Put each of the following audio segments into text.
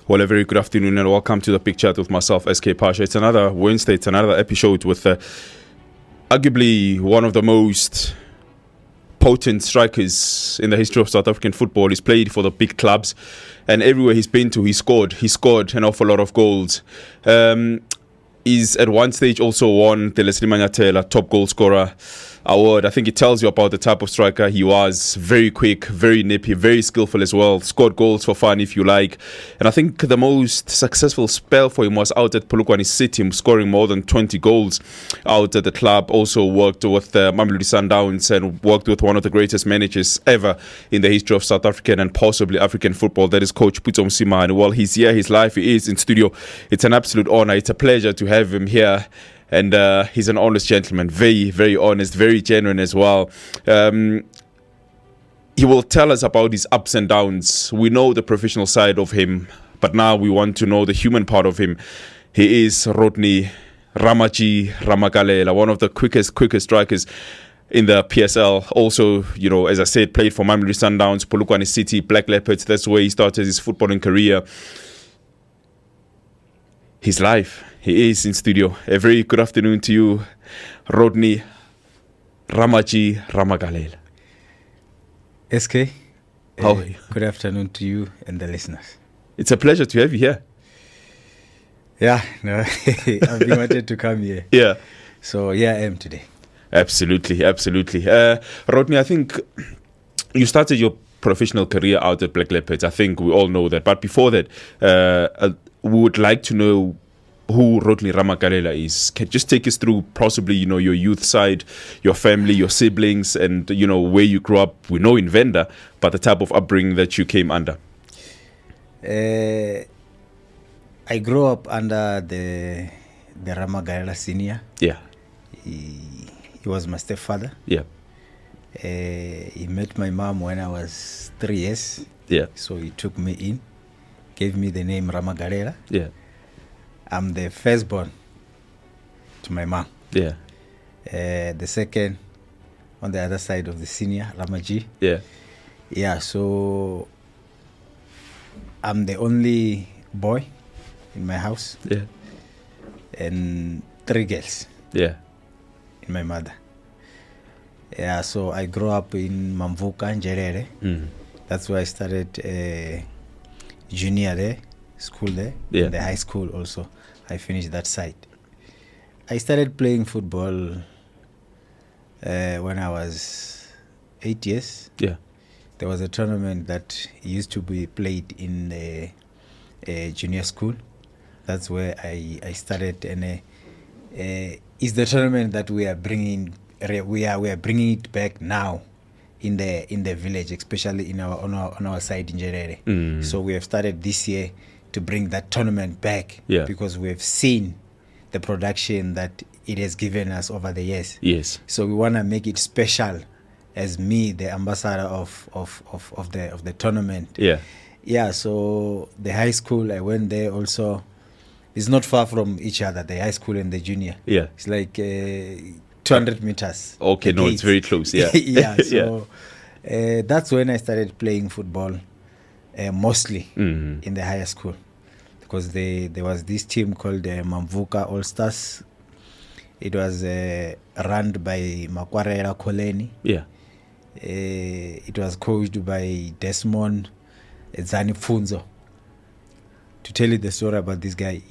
Well, a very good afternoon and welcome to the Big Chat with myself, SK Pasha. It's another Wednesday, it's another episode with arguably one of the most potent strikers in the history of South African football. He's played for the big clubs and everywhere he's been to, he scored an awful lot of goals. He's at one stage also won the Leslie Manyathela top goal scorer award. I think it tells you about the type of striker he was. Very quick, very nippy, very skillful as well. Scored goals for fun, if you like. And I think the most successful spell for him was out at Polokwane City, scoring more than 20 goals out at the club. Also worked with Mamelodi Sundowns and worked with one of the greatest managers ever in the history of South African and possibly African football. That is Coach Pitso Mosimane. Well, he's here, his life, he is in studio. It's an absolute honor. It's a pleasure to have him here. And he's an honest gentleman, very, very honest, very genuine as well. He will tell us about his ups and downs. We know the professional side of him, but now we want to know the human part of him. He is Rodney Ramagalela, one of the quickest strikers in the PSL. Also, you know, as I said, played for Mamelodi Sundowns, Polokwane City, Black Leopards. That's where he started his footballing career. His life. He is in studio. A very good afternoon to you, Rodney Ramagalela. SK, how are you? Good afternoon to you and the listeners. It's a pleasure to have you here. Yeah, no, I've been wanted to come here. Yeah. So here I am today. Absolutely. Rodney, I think you started your professional career out at Black Leopards. I think we all know that. But before that, we would like to know who Rodney Ramagalela is. Can just take us through possibly, you know, your youth side, your family, your siblings, and, you know, where you grew up. We know in Venda, but the type of upbringing that you came under. I grew up under the Ramagalela senior. Yeah. He was my stepfather. Yeah. He met my mom when I was 3 years. Yeah. So he took me in, gave me the name Ramagalela. Yeah. I'm the firstborn to my mom. Yeah. The second on the other side of the senior, Ramaji. Yeah. Yeah, so I'm the only boy in my house. Yeah. And 3 girls. Yeah. In my mother. Yeah, so I grew up in Mamvuka, Njerere. That's where I started junior there, school there, and the high school also. I finished that side. I started playing football when I was 8 years. Yeah. There was a tournament that used to be played in a junior school. That's where I started, and it's the tournament that we are bringing. We are bringing it back now in the village, especially on our side in Njerere. So we have started this year to bring that tournament back, because we have seen the production that it has given us over the years. Yes. So we want to make it special as me, the ambassador of the tournament. Yeah. Yeah, so the high school, I went there also. It's not far from each other, the high school and the junior. Yeah. It's like 200 meters. Okay, no, it's very close, yeah. Yeah, so that's when I started playing football. Mostly in the higher school, because there was this team called Mamvuka All Stars. It was run by Makwarera Koleni. Yeah. It was coached by Desmond Zani Funzo. To tell you the story about this guy,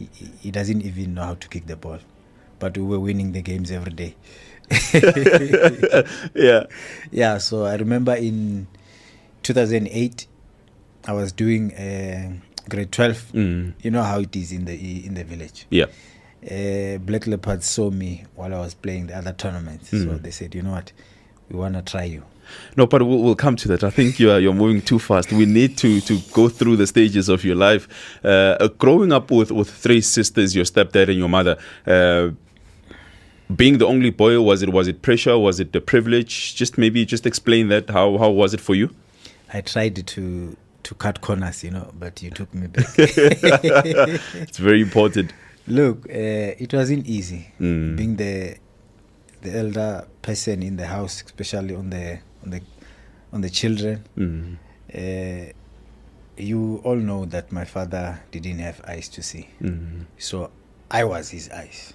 he doesn't even know how to kick the ball, but we were winning the games every day. Yeah. So I remember in 2008. I was doing grade 12. You know how it is in the village. Yeah. Black Leopards saw me while I was playing the other tournaments. So they said, you know what, we want to try you. No, but we'll come to that. I think you're moving too fast. We need to go through the stages of your life. Growing up with 3 sisters, your stepdad and your mother, being the only boy, was it pressure? Was it the privilege? Just explain that. How was it for you? I tried to cut corners, you know, but you took me back. It's very important. Look, it wasn't easy being the elder person in the house, especially on the children. you all know that my father didn't have eyes to see. So I was his eyes.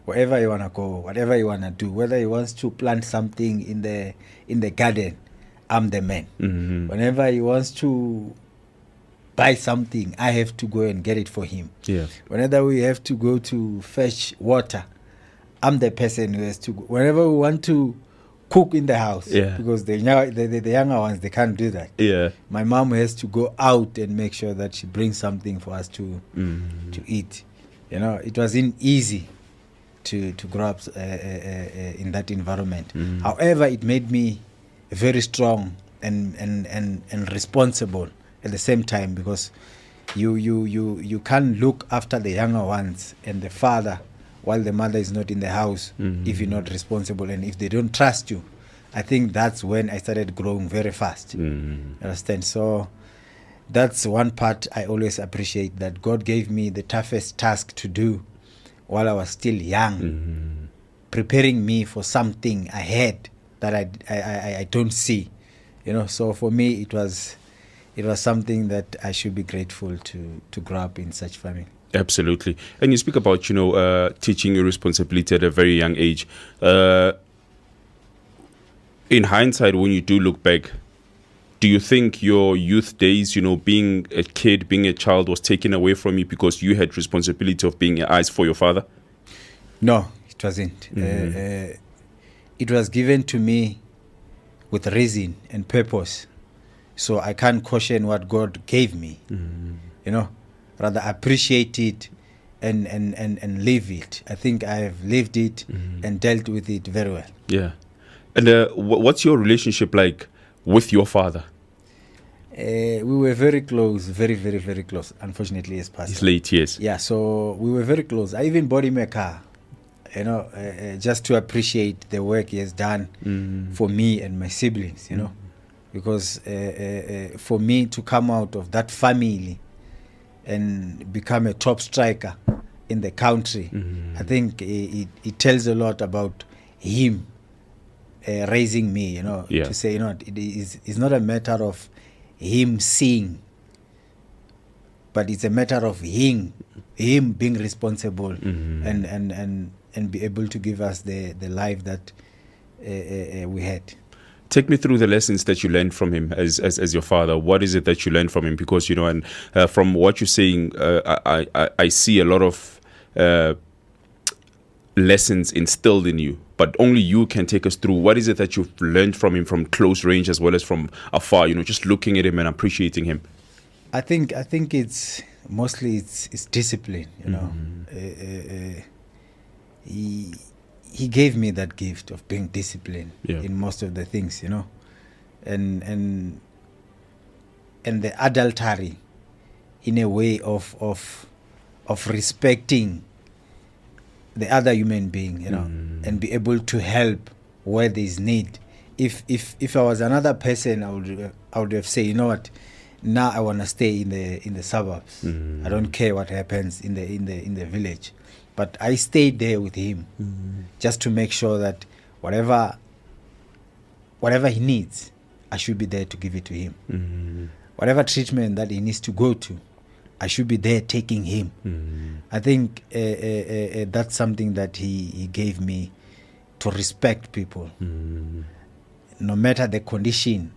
Wherever you want to go, whatever you want to do, whether he wants to plant something in the garden, I'm the man. Whenever he wants to buy something, I have to go and get it for him. Yeah. Whenever we have to go to fetch water, I'm the person who has to go. Whenever we want to cook in the house, because the younger ones, they can't do that. Yeah. My mom has to go out and make sure that she brings something for us to eat. You know, it wasn't easy to grow up in that environment. However, it made me very strong and responsible at the same time, because you can't look after the younger ones and the father while the mother is not in the house if you're not responsible and if they don't trust you. I think that's when I started growing very fast. Understand? So that's one part I always appreciate, that God gave me the toughest task to do while I was still young, preparing me for something ahead that I don't see. You know, so for me it was something that I should be grateful to grow up in such family. Absolutely. And you speak about, teaching you responsibility at a very young age. In hindsight, when you do look back, do you think your youth days, being a kid, being a child, was taken away from you because you had responsibility of being eyes for your father? No, it wasn't. It was given to me with reason and purpose. So I can't question what God gave me. Rather appreciate it and live it. I think I have lived it and dealt with it very well. Yeah. And what's your relationship like with your father? We were very close, very, very, very close. Unfortunately, he's passed. He's late, yes. Yeah, so we were very close. I even bought him a car, just to appreciate the work he has done for me and my siblings, because for me to come out of that family and become a top striker in the country, I think it tells a lot about him raising me, to say, it's not a matter of him seeing, but it's a matter of him being responsible and be able to give us the life that we had. Take me through the lessons that you learned from him as your father. What is it that you learned from him? Because, and from what you're saying, I see a lot of lessons instilled in you, but only you can take us through. What is it that you've learned from him from close range as well as from afar, just looking at him and appreciating him? I think it's mostly it's discipline, He gave me that gift of being disciplined in most of the things, and the adultery in a way of respecting the other human being, and be able to help where there is need. If I was another person, I would have said, you know what, now I want to stay in the suburbs. I don't care what happens in the village. But I stayed there with him just to make sure that whatever he needs, I should be there to give it to him. Whatever treatment that he needs to go to, I should be there taking him. I think that's something that he gave me, to respect people, no matter the condition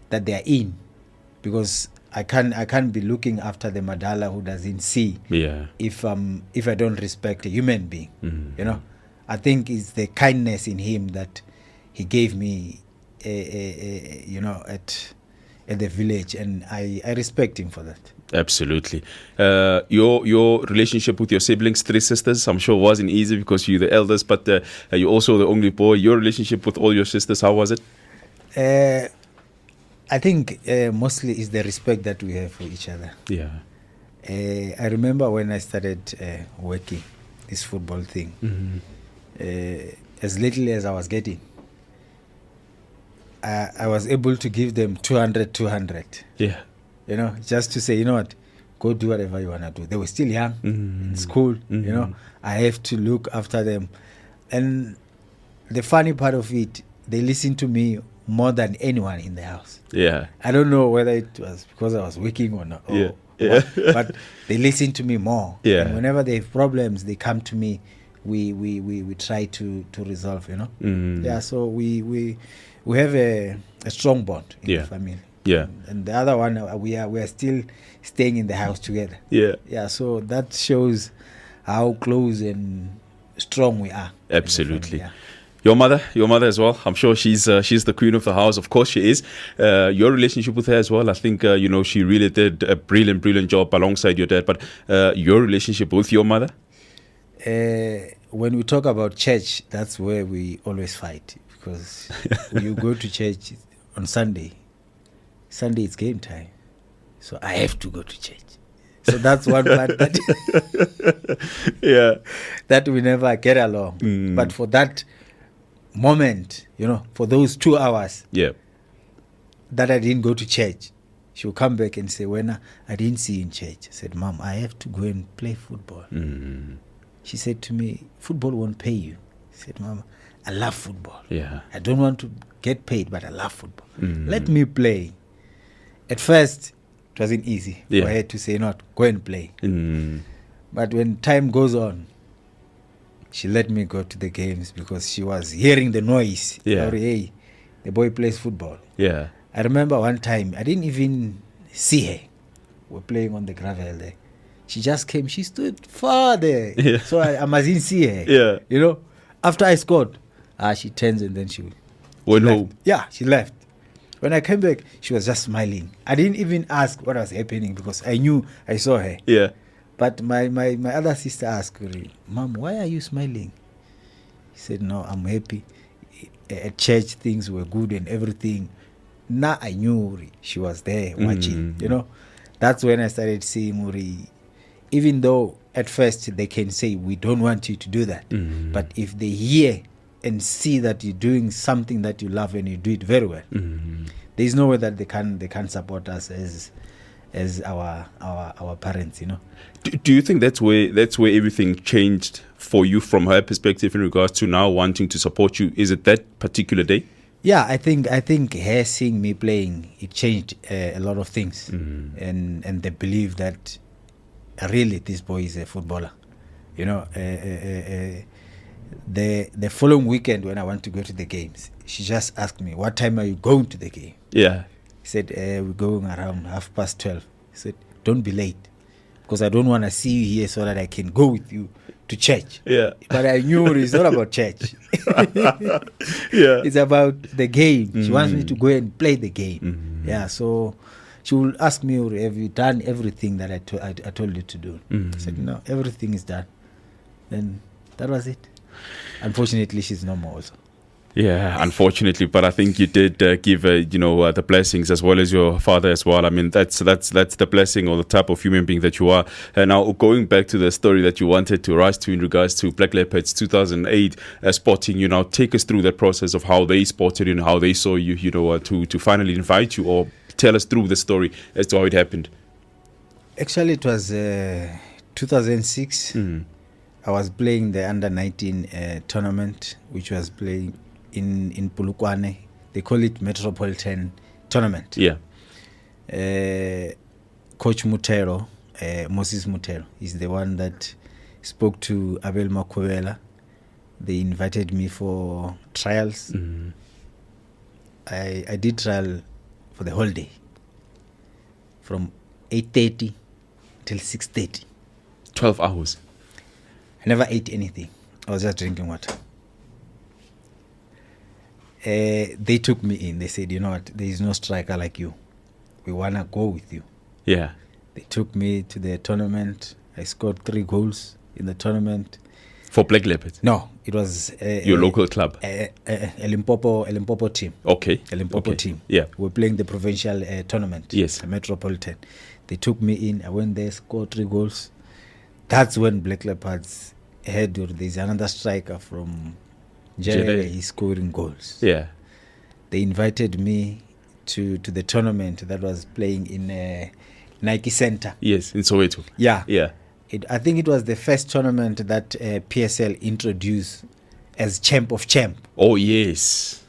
that they are in, because I can't be looking after the Madala who doesn't see. If I don't respect a human being, I think it's the kindness in him that he gave me, at the village, and I respect him for that. Absolutely. Your relationship with your siblings, 3 sisters, I'm sure wasn't easy because you're the eldest, but you're also the only boy. Your relationship with all your sisters, how was it? I think mostly is the respect that we have for each other. Yeah. I remember when I started working this football thing, as little as I was getting, I was able to give them 200. Yeah. Just to say, you know what, go do whatever you want to do. They were still young in school, I have to look after them. And the funny part of it, they listen to me more than anyone in the house. Yeah. I don't know whether it was because I was working or not. Yeah. But they listen to me more. Yeah. And whenever they have problems, they come to me. We try to resolve, Yeah, so we have a strong bond in the family. Yeah. And the other one, we are still staying in the house together. Yeah. Yeah, so that shows how close and strong we are. Absolutely. Yeah. Your mother as well. I'm sure she's the queen of the house. Of course she is. Your relationship with her as well. I think she really did a brilliant job alongside your dad. But your relationship with your mother. When we talk about church, that's where we always fight, because when you go to church on Sunday it's game time, so I have to go to church. So that's one part that we never get along. But for that moment, for those 2 hours that I didn't go to church, she'll come back and say, "When I didn't see you in church." I said, "Mom, I have to go and play football." She said to me, "Football won't pay you." I said, "Mama, I love football. Yeah. I don't want to get paid, but I love football. Let me play." At first, it wasn't easy for her to say, "Not go and play." But when time goes on, she let me go to the games because she was hearing the noise. Yeah. Hey, the boy plays football. Yeah. I remember one time, I didn't even see her. We're playing on the gravel there. She just came. She stood far there. Yeah. So I mustn't see her. Yeah. After I scored, she turns and then she went left. home. Yeah, she left. When I came back, she was just smiling. I didn't even ask what was happening because I knew I saw her. Yeah. But my other sister asked her, "Mom, why are you smiling?" He said, "No, I'm happy. At church, things were good and everything." Now I knew she was there watching. That's when I started seeing Uri. Even though at first they can say, "We don't want you to do that," but if they hear and see that you're doing something that you love and you do it very well, there's no way that they can support us as our parents. Do you think that's where everything changed for you from her perspective in regards to now wanting to support you? Is it that particular day? Yeah, I think her seeing me playing, it changed a lot of things, and they believe that really this boy is a footballer. The following weekend when I want to go to the games, she just asked me, "What time are you going to the game?" Yeah. He said, "We're going around 12:30. He said, "Don't be late, because I don't want to see you here so that I can go with you to church." Yeah. But I knew it's not about church. Yeah. It's about the game. She wants me to go and play the game. Yeah, so she will ask me, "Have you done everything that I told you to do?" I said, "No, everything is done." Then that was it. Unfortunately, she's no more also. Yeah, unfortunately, but I think you did give the blessings as well as your father as well. I mean, that's the blessing or the type of human being that you are. And now going back to the story that you wanted to rise to in regards to Black Leopards 2008 spotting you. Now take us through that process of how they spotted you and how they saw you. To finally invite you, or tell us through the story as to how it happened. Actually, it was 2006. I was playing the under-19 tournament, which was playing in Polokwane. They call it Metropolitan Tournament. Yeah. Coach Mutero, Moses Mutero, is the one that spoke to Abel Makwela. They invited me for trials. I did trial for the whole day, from 8:30 till 6:30. 12 hours. I never ate anything. I was just drinking water. They took me in. They said, "You know what? There is no striker like you. We want to go with you." Yeah. They took me to the tournament. I scored 3 goals in the tournament. For Black Leopards? No, it was your local club. A Limpopo team. Okay. A Limpopo team. Yeah. We were playing the provincial tournament. Yes. The Metropolitan. They took me in. I went there, scored 3 goals. That's when Black Leopards heard there's another striker from Jere. He's scoring goals. Yeah. They invited me to the tournament that was playing in Nike Center. Yes, in Soweto. Yeah. Yeah. I think it was the first tournament that PSL introduced as Champ of Champ. Oh, yes.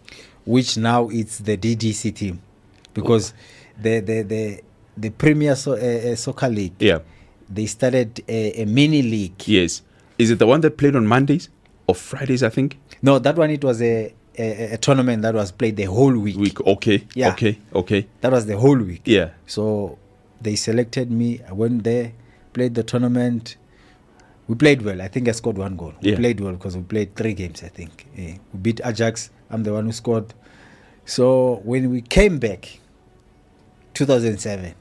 which now it's the DDC team, because the Premier Soccer League, they started a mini league. Yes. Is it the one that played on Mondays or Fridays, I think? No, that one, it was a tournament that was played the whole week. Okay. Yeah. Okay. That was the whole week. Yeah. So they selected me. I went there, played the tournament. We played well. I think I scored 1 goal. We played well because we played 3 games, I think. We beat Ajax. I'm the one who scored. So when we came back, 2007,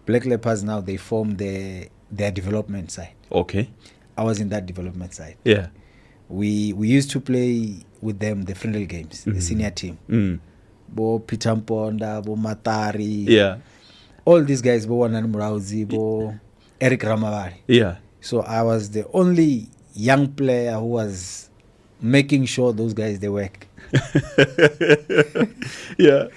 Black Leopards, now they formed their development side. Okay. I was in that development side. Yeah. We used to play with them the friendly games, the senior team. Bo Peter Mponda, Bo Matari. Yeah. All these guys, Bo Wanan Murauzi, Bo Eric Ramagalela. Yeah. So I was the only young player who was making sure those guys, they work. Yeah.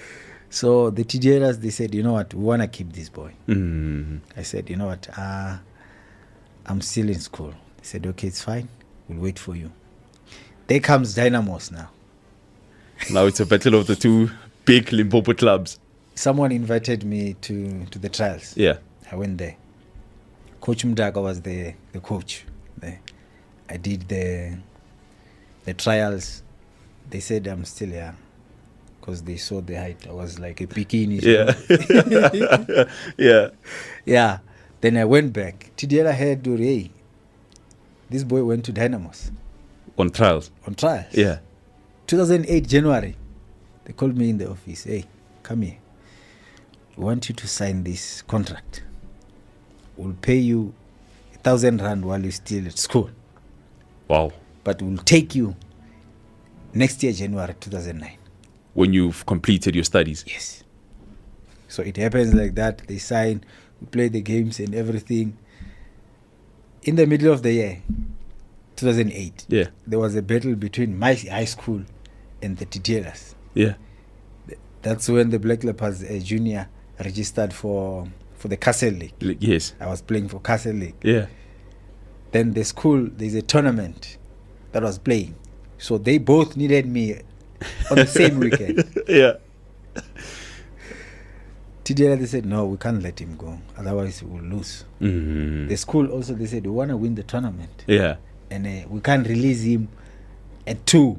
So the TDLers, they said, you know what, we want to keep this boy. I said, you know what, I'm still in school. They said, okay, it's fine. We'll wait for you. There comes Dynamos now. Now it's a battle of the 2 big Limpopo clubs. Someone invited me to the trials. Yeah. I went there. Coach Mdaka was the coach there. I did the trials. They said I'm still young because they saw the height. I was like a bikini. Yeah. Yeah. Yeah. Then I went back. TDL heard, hey, this boy went to Dynamos. On trials? On trials. Yeah. 2008, January. They called me in the office. Hey, come here. We want you to sign this contract. We'll pay you 1,000 rand while you're still at school. Wow. But we'll take you next year, January 2009. When you've completed your studies? Yes. So it happens like that. They sign, we play the games and everything. In the middle of the year, 2008, there was a battle between my high school and the TTLers. Yeah. That's when the Black Leopards Junior registered for the Castle League. Yes. I was playing for Castle League. Yeah. Then the school, there's a tournament that was playing. So they both needed me on the same weekend. Yeah. TDL, they said, no, we can't let him go. Otherwise, we'll lose. The school also, they said, we want to win the tournament. Yeah. And we can't release him at 2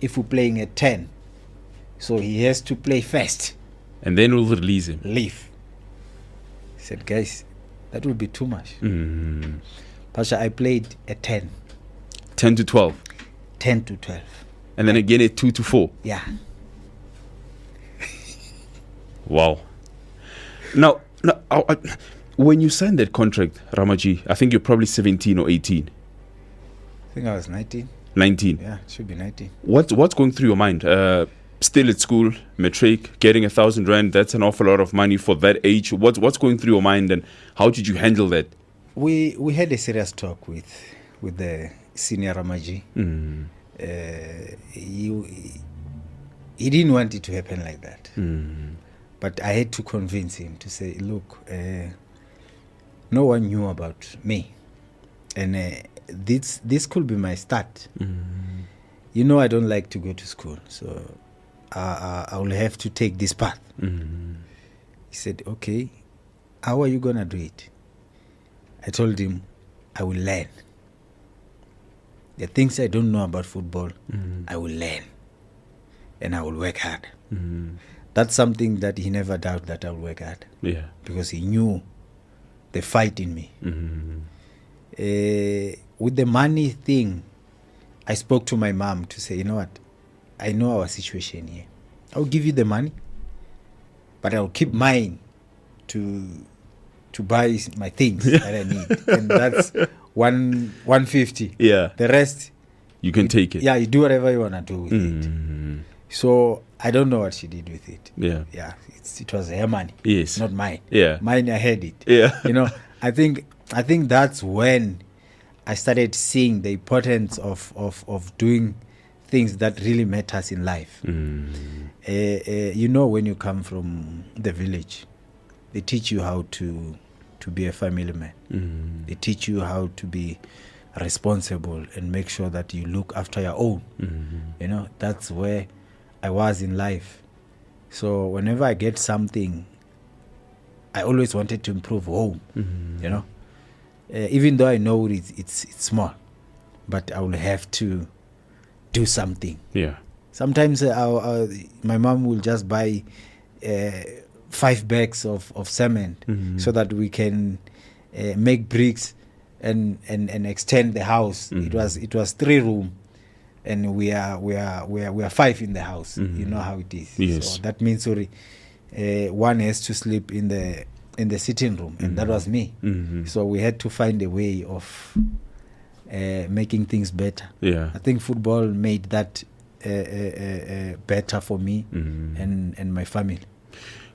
if we're playing at 10. So he has to play first. And then we'll release him. Leave. He said, guys, that would be too much. Pasha, I played at 10. 10 to 12? 10 to 12. And then again at 2 to 4? Yeah. Wow. Now when you signed that contract, Ramaji, I think you're probably 17 or 18. I think I was 19. 19? Yeah, it should be 19. What's going through your mind? Still at school, matric, getting 1,000 rand, that's an awful lot of money for that age. What's going through your mind, and how did you handle that? We had a serious talk with the senior Ramaji. He didn't want it to happen like that. But I had to convince him to say, look, no one knew about me. And this could be my start. You know, I don't like to go to school. So I will have to take this path. He said, okay, how are you going to do it? I told him, I will learn. The things I don't know about football, I will learn. And I will work hard. That's something that he never doubted, that I will work hard. Yeah. Because he knew the fight in me. With the money thing, I spoke to my mom to say, you know what, I know our situation here. I'll give you the money, but I'll keep mine to buy my things that I need. And that's 150. Yeah. The rest, you can take it. Yeah, you do whatever you want to do with it. So I don't know what she did with it. Yeah. Yeah. It was her money. Yes. Not mine. Yeah. Mine, I had it. Yeah. You know, I think that's when I started seeing the importance of doing things that really matters in life. You know, when you come from the village, they teach you how to be a family man. They teach you how to be responsible and make sure that you look after your own. You know, that's where I was in life. So whenever I get something, I always wanted to improve home. You know, even though I know it's small, but I will have to do something. Yeah. Sometimes my mom will just buy 5 bags of cement so that we can make bricks and extend the house. It was 3 room, and we are 5 in the house. You know how it is. Yes. So that means one has to sleep in the sitting room, and that was me. So we had to find a way of making things better. Yeah. I think football made that better for me and my family.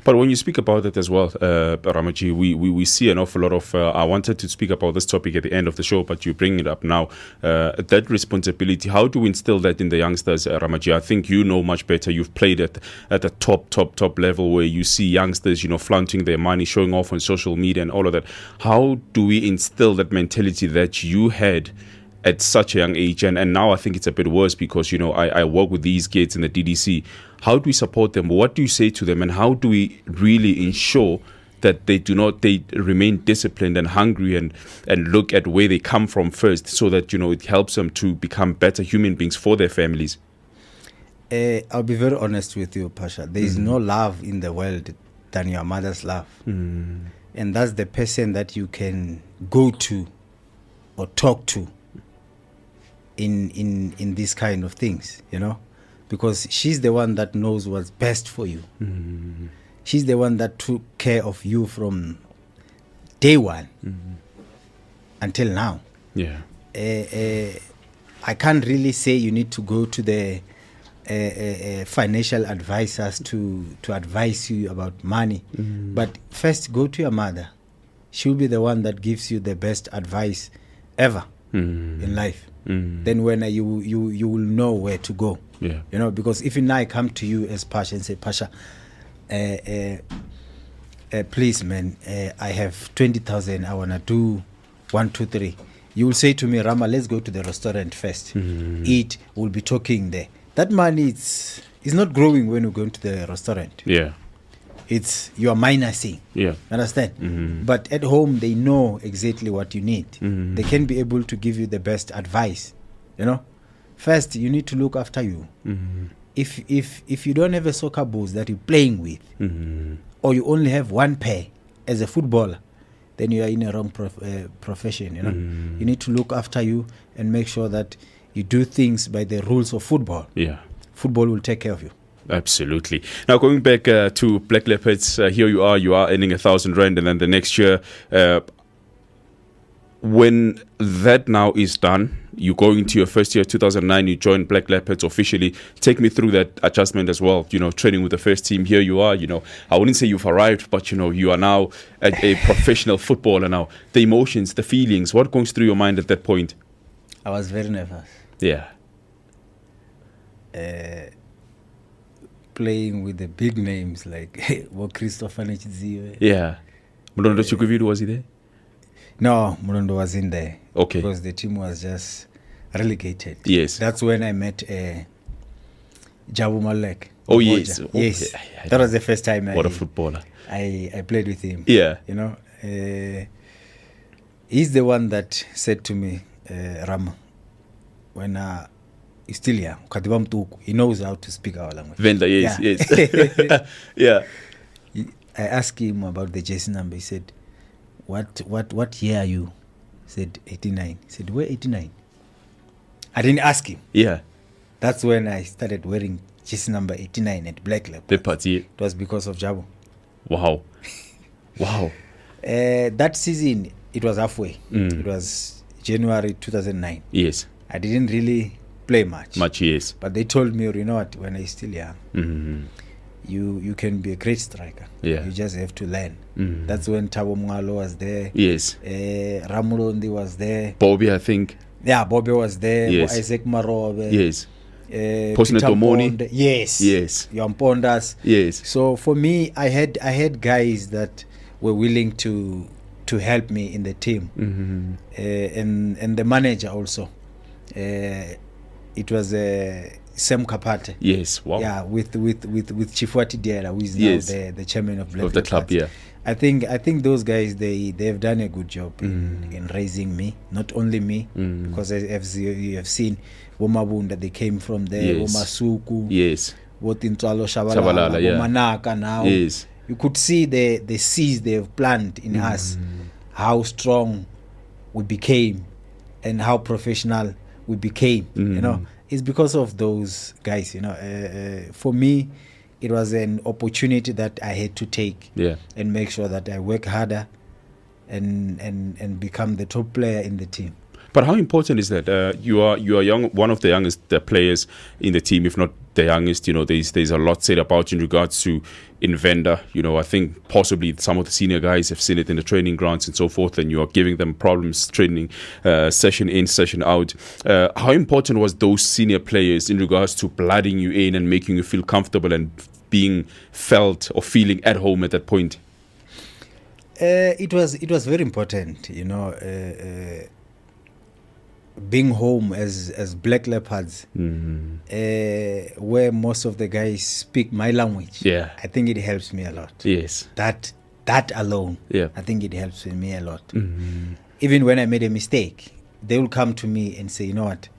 But when you speak about it as well, Ramaji, we see an awful lot of, I wanted to speak about this topic at the end of the show, but you bring it up now, that responsibility. How do we instill that in the youngsters, Ramaji? I think you know much better. You've played at the top level where you see youngsters, flaunting their money, showing off on social media and all of that. How do we instill that mentality that you had at such a young age? And now I think it's a bit worse because, I work with these kids in the DDC. How do we support them? What do you say to them? And how do we really ensure that they remain disciplined and hungry and look at where they come from first so that, it helps them to become better human beings for their families? I'll be very honest with you, Pasha. There is no love in the world than your mother's love. And that's the person that you can go to or talk to in these kind of things, because she's the one that knows what's best for you. She's the one that took care of you from day one until now. Yeah. I can't really say you need to go to the financial advisors to advise you about money, but first go to your mother. She'll be the one that gives you the best advice ever in life. Then when you will know where to go. Yeah. Because if now I come to you as Pasha and say, Pasha, please, man, I have 20,000. I wanna do 1, 2, 3. You will say to me, Rama, let's go to the restaurant first. Eat. We'll be talking there. That money is not growing when we're going to the restaurant. Yeah. It's you're minusing. Yeah. Understand? But at home they know exactly what you need. They can be able to give you the best advice. First you need to look after you. If you don't have a soccer balls that you're playing with, or you only have one pair as a footballer, then you are in a wrong profession. You need to look after you and make sure that you do things by the rules of football. Yeah. Football will take care of you. Absolutely. Now going back to Black Leopards, here you are earning 1,000 rand, and then the next year, when that now is done, you go into your first year, 2009, you join Black Leopards officially. Take me through that adjustment as well, training with the first team. Here you are, I wouldn't say you've arrived, but you are now a professional footballer now. The emotions, the feelings, what goes through your mind at that point? I was very nervous. Yeah. Playing with the big names like Christopher Nechidziwe. Yeah. Mulondo Chukwuvidu, was he there? No, Mulondo was in there. Okay. Because the team was just relegated. Yes. That's when I met Jabu Malek. Oh, yes. Okay. Yes. That was the first time what a footballer. I played with him. Yeah. He's the one that said to me, Ram, when he's still young, he knows how to speak our language. Venda, yes, yes. Yeah. I asked him about the jersey number. He said, what year are you? He said, 89. He said, where 89? I didn't ask him. Yeah. That's when I started wearing jersey number 89 at Black Leopards. The party. It was because of Jabu. Wow. Wow. That season, it was halfway. It was January 2009. Yes. I didn't really play much. Yes. But they told me, you know what, when I'm still young, you can be a great striker. Yeah. You just have to learn. That's when Thabo Mngalo was there. Yes. Ramulondi was there. Bobby, I think. Yeah, Bobby was there. Yes. Isaac Marobe. Yes. Peter Tomoni. Yes. Yes. Yampondas. Yes. So for me, I had guys that were willing to help me in the team, and the manager also. it was Sam Kapate. Yes, wow. Yeah, with Chifwati Diara, who is now the chairman of the club. Yeah, I think those guys they've done a good job in raising me. Not only me, because as you have seen, Womabunda, they came from there. Womasuku. Yes. Wotintwalo Shabalala. Womanaka now. Yes. You could see the seeds they have planted in us, how strong we became, and how professional we became. You know, it's because of those guys. You know, for me, it was an opportunity that I had to take and make sure that I work harder and become the top player in the team. But how important is that? You are young, one of the youngest players in the team, if not the youngest. You know, there's a lot said about you in regards to Invenda. You know, I think possibly some of the senior guys have seen it in the training grounds and so forth, and you are giving them problems training session in, session out. How important was those senior players in regards to blooding you in and making you feel comfortable and being felt or feeling at home at that point? It was very important. You know. Being home as Black Leopards, where most of the guys speak my language, I think it helps me a lot. Yes, that alone, I think it helps me a lot. Even when I made a mistake, they will come to me and say, you know what,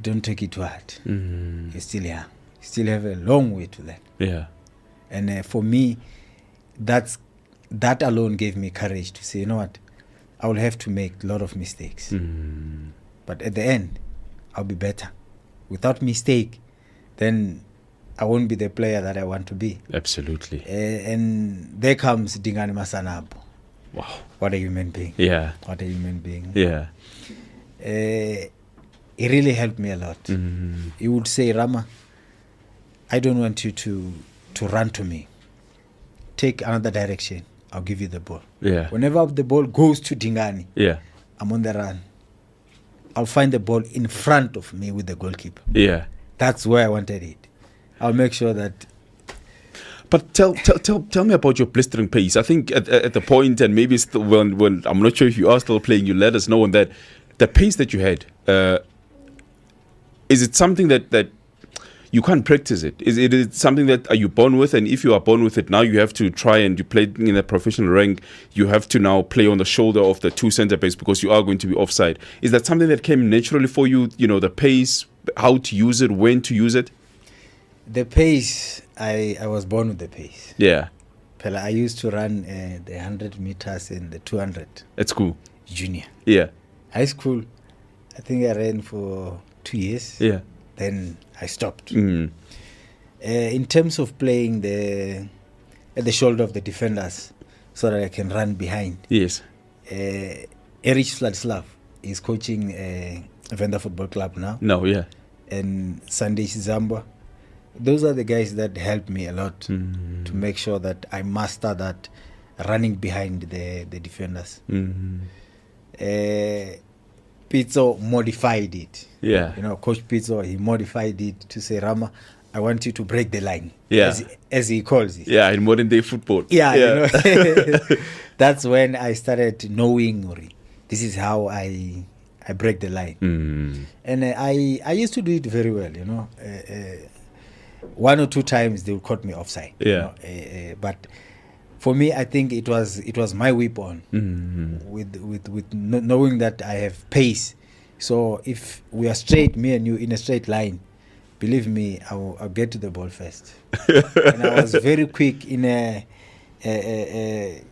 don't take it too hard. You're still young. You still have a long way to learn. Yeah, and for me, that alone gave me courage to say, you know what, I will have to make a lot of mistakes. But at the end, I'll be better. Without mistake, then I won't be the player that I want to be. Absolutely. And there comes Dingani Masanabo. Wow. What a human being. Yeah. What a human being. Yeah. It really helped me a lot. He would say, Rama, I don't want you to run to me. Take another direction. I'll give you the ball. Yeah. Whenever the ball goes to Dingani, I'm on the run. I'll find the ball in front of me with the goalkeeper. Yeah. That's where I wanted it. I'll make sure that. But tell me about your blistering pace. I think at the point, and maybe still when I'm not sure if you are still playing, you let us know on that. The pace that you had, is it something that you can't practice it? Is it something that are you born with? And if you are born with it, now you have to try, and you play in a professional rank, you have to now play on the shoulder of the two centre backs because you are going to be offside. Is that something that came naturally for you? You know, the pace, how to use it, when to use it? The pace, I was born with the pace. Yeah. I used to run the 100 meters and the 200. At school? Junior. Yeah. High school, I think I ran for 2 years. Yeah. Then I stopped. In terms of playing at the shoulder of the defenders so that I can run behind. Yes. Erich Vladislav is coaching Venda Football Club now. No, yeah. And Sunday Zambwa. Those are the guys that helped me a lot to make sure that I master that running behind the defenders. Pitso modified it. Yeah. You know, Coach Pitso, he modified it to say, Rama, I want you to break the line. Yeah. As he calls it. Yeah, in modern day football. Yeah. You know, that's when I started knowing this is how I break the line. And I used to do it very well, you know. 1 or 2 times they would caught me offside. Yeah. You know, but for me, I think it was my weapon with knowing that I have pace. So if we are straight, me and you in a straight line, believe me, I'll get to the ball first. And I was very quick in a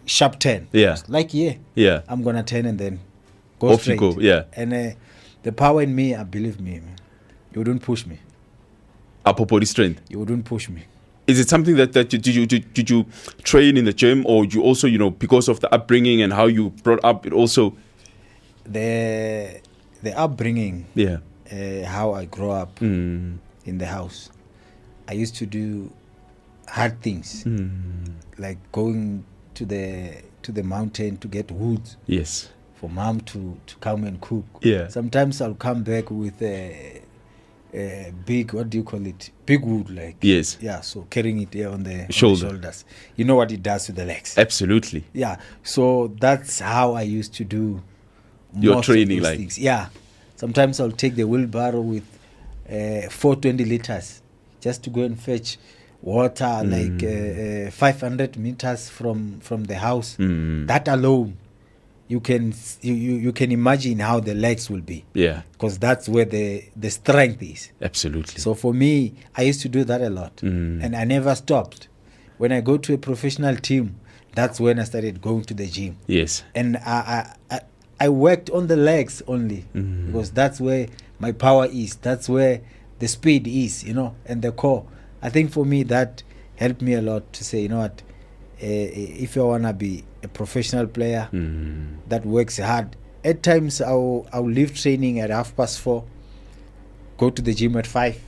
sharp turn. Yeah. Like, yeah. I'm going to turn and then go off straight. You go, yeah. And the power in me, believe me, man, you wouldn't push me. Upper body strength. You wouldn't push me. Is it something that did you train in the gym, or you also, you know, because of the upbringing and how you brought up, it also the upbringing, how I grew up in the house. I used to do hard things, like going to the mountain to get wood. Yes. For mom to come and cook. Yeah. Sometimes I'll come back with big, what do you call it? Big wood, like. Yes. Yeah, so carrying it here on the shoulders. You know what it does to the legs. Absolutely. Yeah, so that's how I used to do your training, like. Things. Yeah. Sometimes I'll take the wheelbarrow with 420 liters just to go and fetch water, like 500 meters from the house. That alone, you can imagine how the legs will be. Yeah. Because that's where the strength is. Absolutely. So for me, I used to do that a lot, and I never stopped. When I go to a professional team, that's when I started going to the gym. Yes. And I worked on the legs only, because that's where my power is. That's where the speed is, and the core. I think for me that helped me a lot to say, you know what, if you want to be a professional player that works hard, at times I'll leave training at 4:30, go to the gym at 5,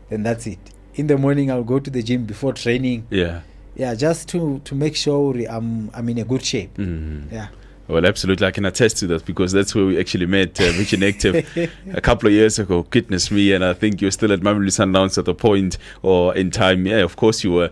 then that's it. In the morning I'll go to the gym before training. Yeah, just to make sure I'm in a good shape. Yeah. Well, absolutely. I can attest to that, because that's where we actually met, Rich and Active, a couple of years ago. Goodness me. And I think you're still at Mamelodi Sundowns at the point, or in time. Yeah, of course you were.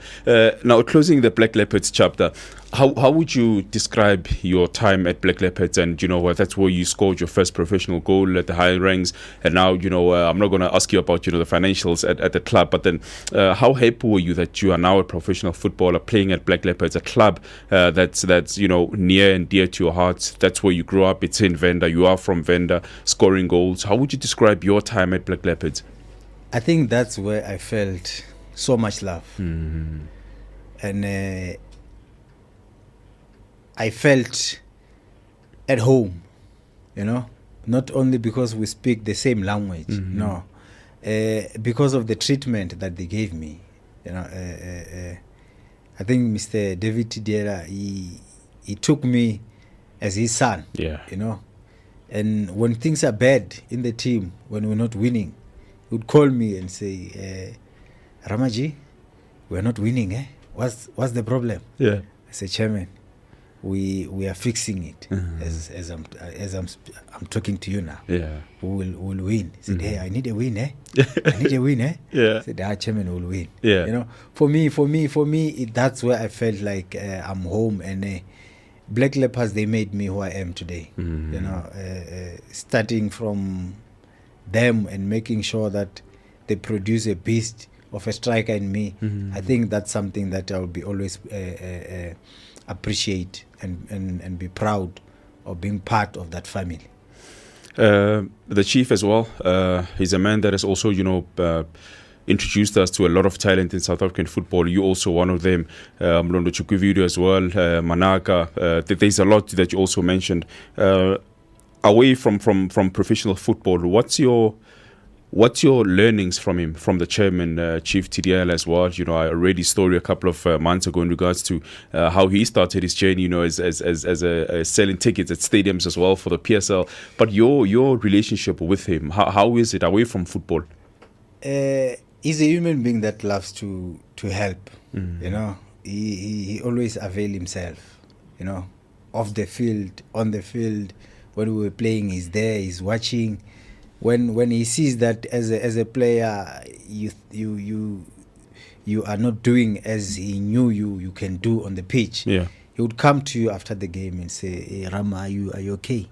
Now, closing the Black Leopards chapter, how would you describe your time at Black Leopards? And, that's where you scored your first professional goal at the higher ranks. And now, I'm not going to ask you about, the financials at the club. But then how happy were you that you are now a professional footballer playing at Black Leopards, a club that's near and dear to your heart? That's where you grew up. It's in Venda. You are from Venda, scoring goals. How would you describe your time at Black Leopards? I think that's where I felt so much love. And I felt at home, not only because we speak the same language, no, because of the treatment that they gave me. I think Mr. David Tidiera, he took me as his son. Yeah. And when things are bad in the team, when we're not winning, he would call me and say, Ramaji, we're not winning, eh? What's the problem? Yeah. I said, Chairman, we are fixing it as I'm talking to you now. Yeah. We'll win. He said, hey, I need a win, eh? I need a win, eh? Yeah. I said, Chairman will win. Yeah. For me, that's where I felt like I'm home. And Black Leopards, they made me who I am today. Starting from them and making sure that they produce a beast of a striker in me. I think that's something that I'll be always appreciate and be proud of being part of that family. The chief as well, he's a man that has also, introduced us to a lot of talent in South African football. You also one of them. Mlondo Chukwuvidu as well, Manaka. There's a lot that you also mentioned. Away from professional football, what's your learnings from him, from the chairman, Chief TDL as well? I read his story a couple of months ago in regards to how he started his journey, as a selling tickets at stadiums as well for the PSL. But your relationship with him, how is it away from football? He's a human being that loves to help. He always avail himself. Off the field, on the field. When we were playing, he's there. He's watching. When he sees that as a player, you are not doing as he knew you can do on the pitch. Yeah. He would come to you after the game and say, hey, Rama, are you okay?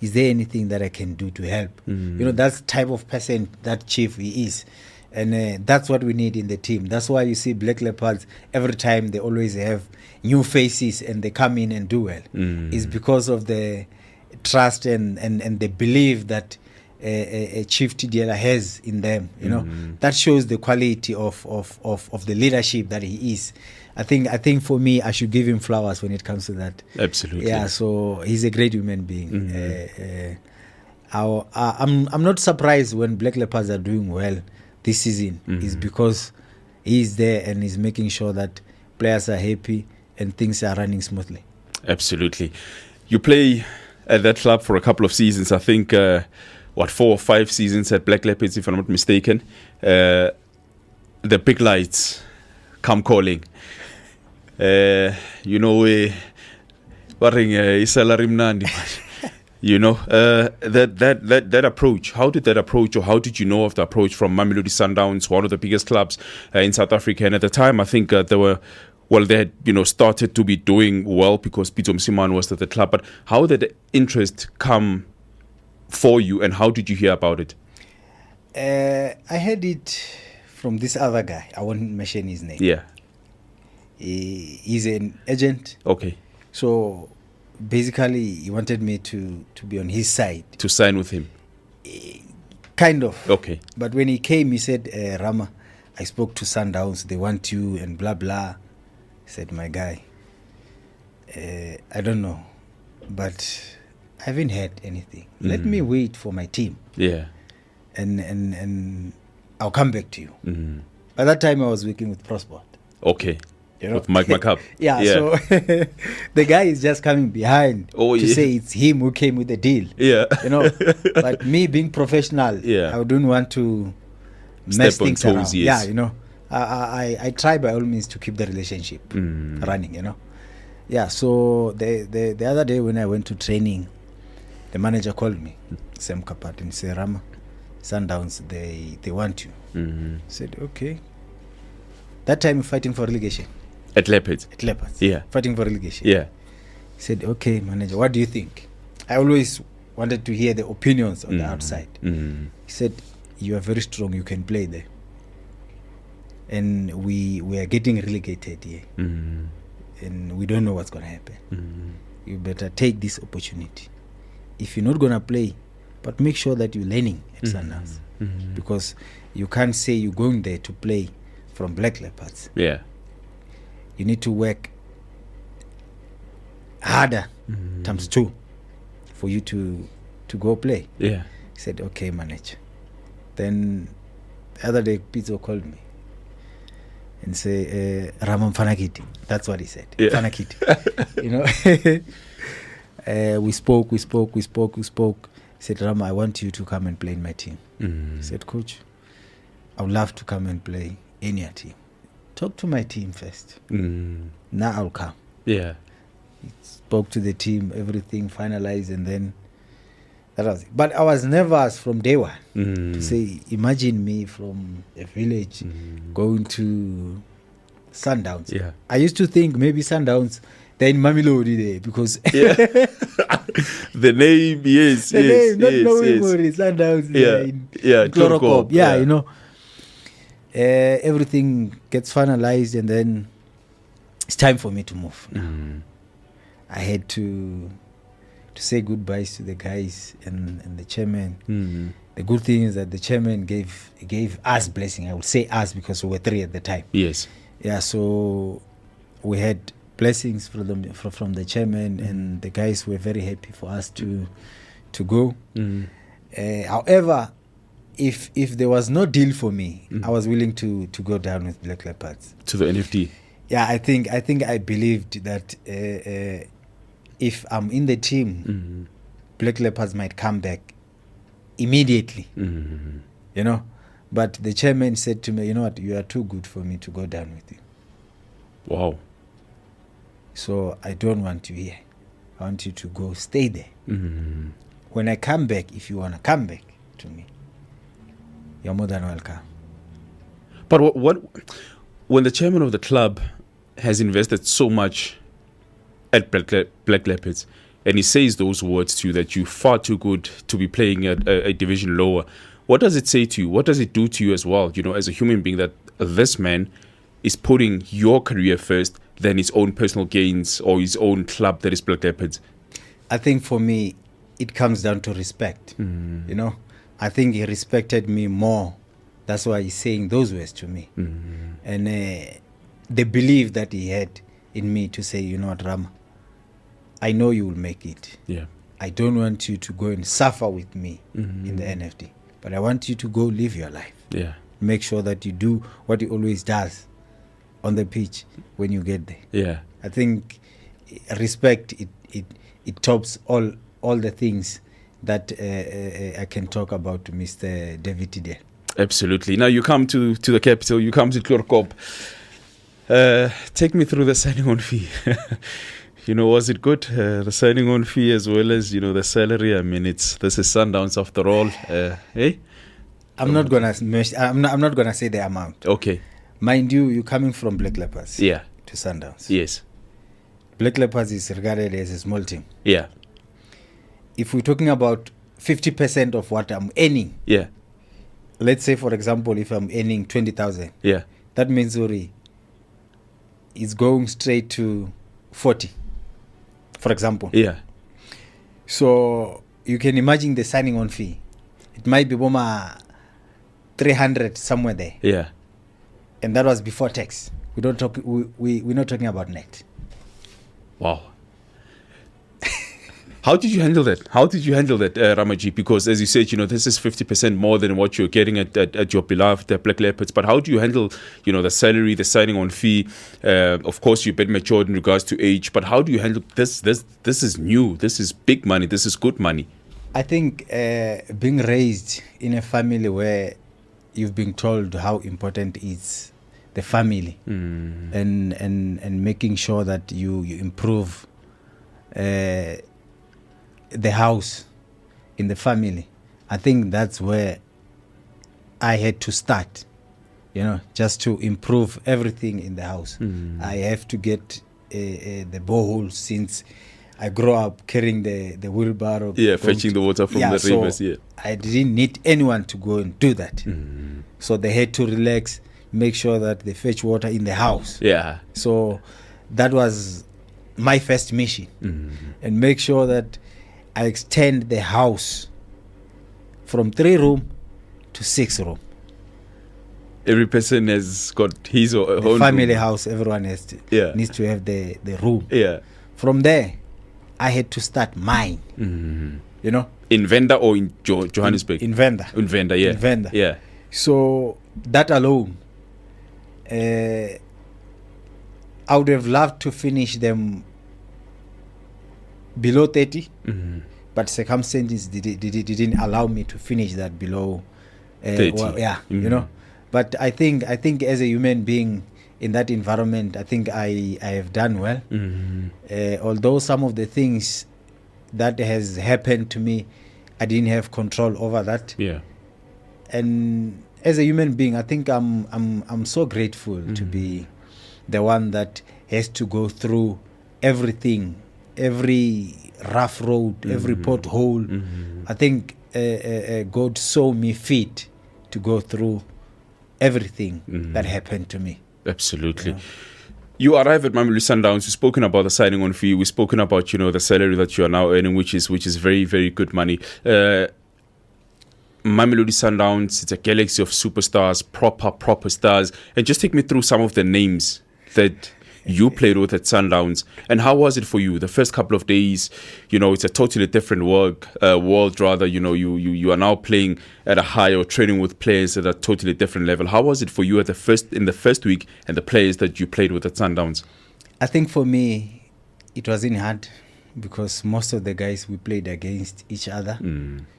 Is there anything that I can do to help? That's the type of person that chief he is. And that's what we need in the team. That's why you see Black Leopards, every time they always have new faces and they come in and do well. It's because of the trust and the belief that a Chief Tidiela has in them. That shows the quality of the leadership that he is. I think for me, I should give him flowers when it comes to that. Absolutely. Yeah, so he's a great human being. I'm not surprised when Black Leopards are doing well this season. Is because he's there and he's making sure that players are happy and things are running smoothly. Absolutely. You play at that club for a couple of seasons. I think 4 or 5 seasons at Black Leopards, if I'm not mistaken. The big lights come calling. That approach, how did that approach, or how did you know of the approach from Mamelodi Sundowns, one of the biggest clubs in South Africa? And at the time, I think they had started to be doing well because Pitso Mosimane was at the club. But how did the interest come for you, and how did you hear about it? I heard it from this other guy. I won't mention his name. Yeah. He's an agent. Okay. So basically, he wanted me to be on his side. To sign with him? Kind of. Okay. But when he came, he said, Rama, I spoke to Sundowns. They want you and blah, blah. He said, my guy, I don't know. But I haven't heard anything. Let me wait for my team. Yeah. And I'll come back to you. Mm-hmm. By that time, I was working with Prosport. Okay. You know? With Mike McCubb. Yeah, so the guy is just coming behind to say it's him who came with the deal. Yeah. You know, but me being professional, I don't want to mess Step on things toes, around. yes. Yeah, you know, I try by all means to keep the relationship running, you know. Yeah, so the other day when I went to training, the manager called me, Sam Kapat, and said, Rama, Sundowns, they want you. Mm-hmm. I said, okay. That time we're fighting for relegation. At Leopards? At Leopards. Yeah. Fighting for relegation. Yeah. He said, okay, manager, what do you think? I always wanted to hear the opinions on the outside. Mm-hmm. He said, you are very strong, you can play there. And we are getting relegated here. Mm-hmm. And we don't know what's going to happen. Mm-hmm. You better take this opportunity. If you're not going to play, but make sure that you're learning at Sundowns. Mm-hmm. Because you can't say you're going there to play from Black Leopards. Yeah. You need to work harder times 2 for you to go play. Yeah. He said, okay, manager. Then the other day, Pitso called me and say, Ramon Fanakiti. That's what he said. Yeah. Fanakiti. You know, we spoke. He said, Rama, I want you to come and play in my team. He said, coach, I would love to come and play in your team. Talk to my team first. Now I'll come. Yeah. He spoke to the team, everything finalized, and then that was it. But I was nervous from day one. To say, imagine me from a village going to Sundowns. Yeah. I used to think maybe Sundowns, they're in Mamelodi there because Yeah. The name, yes, the yes, name, not yes, knowing yes. what it is, Sundowns, Yeah, yeah, Chlorocop. Chlorocop, Yeah, yeah. you know. Everything gets finalized, and then it's time for me to move. I had to say goodbyes to the guys and the chairman. The good thing is that the chairman gave us blessing. I would say us because we were 3 at the time. Yes. Yeah, so we had blessings from the chairman, and the guys were very happy for us to go. However, if there was no deal for me, I was willing to go down with Black Leopards To the NFT. Yeah, I think I believed that if I'm in the team, Black Leopards might come back immediately. You know, but the chairman said to me, you know what, you are too good for me to go down with you. Wow. So I don't want you here. I want you to go stay there. When I come back, if you want to come back to me, you're more than welcome. But what when the chairman of the club has invested so much at Black Leopards, and he says those words to you that you're far too good to be playing at a division lower, what does it say to you? What does it do to you as well, you know, as a human being, that this man is putting your career first than his own personal gains or his own club that is Black Leopards? I think for me, it comes down to respect. You know, I think he respected me more. That's why he's saying those words to me. And the belief that he had in me to say, you know what, Rama, I know you will make it. Yeah. I don't want you to go and suffer with me in the NFT, but I want you to go live your life. Yeah. Make sure that you do what he always does on the pitch when you get there. Yeah. I think respect, it tops all the things that I can talk about to Mr. David Tidel. Absolutely. Now you come to the capital, you come to Chlorocop. Take me through the signing on fee. You know, was it good? The signing on fee as well as, you know, the salary. I mean, this is Sundowns after all. Hey? I'm not gonna say the amount. Okay. Mind you, you're coming from Black Leopards. Yeah. To Sundowns. Yes. Black Leopards is regarded as a small team. Yeah. If we're talking about 50% of what I'm earning. Yeah. Let's say, for example, if I'm earning 20,000, Yeah. that means it's going straight to 40, for example. Yeah. So you can imagine the signing on fee. It might be 300 somewhere there. Yeah. And that was before tax. We're not talking about net. Wow. How did you handle that? Ramaji? Because as you said, this is 50% more than what you're getting at your beloved Black Leopards. But how do you handle, the salary, the signing on fee? Of course, you're a bit matured in regards to age. But how do you handle this? This is new. This is big money. This is good money. I think being raised in a family where you've been told how important is the family and making sure that you improve the house in the family. I think that's where I had to start, just to improve everything in the house. I have to get the borehole since I grew up carrying the wheelbarrow. Yeah, fetching the water from the rivers. So I didn't need anyone to go and do that. So they had to relax, make sure that they fetch water in the house. Yeah. So that was my first mission. And make sure that I extend the house from 3 room to 6 room. Every person has got his or her own family room. house. Everyone needs to have the room. Yeah. From there, I had to start mine. In Venda or in Johannesburg? In Venda. In Venda, yeah. In Venda. Yeah. So that alone, I would have loved to finish them below 30, but circumstances didn't allow me to finish that below 30. But I think as a human being in that environment, I think I have done well. Although some of the things that has happened to me, I didn't have control over that. Yeah. And as a human being, I think I'm so grateful to be the one that has to go through everything, every rough road, every pothole. I think God saw me fit to go through everything that happened to me. Absolutely. You arrive at Mamelodi Sundowns. We've spoken about the signing on fee. We've spoken about the salary that you are now earning, which is very, very good money. Mamelodi Sundowns, it's a galaxy of superstars, proper stars. And just take me through some of the names that you played with at Sundowns. And how was it for you? The first couple of days, it's a totally different world. You are now playing at a high or training with players at a totally different level. How was it for you in the first week and the players that you played with at Sundowns? I think for me, it wasn't hard because most of the guys we played against each other.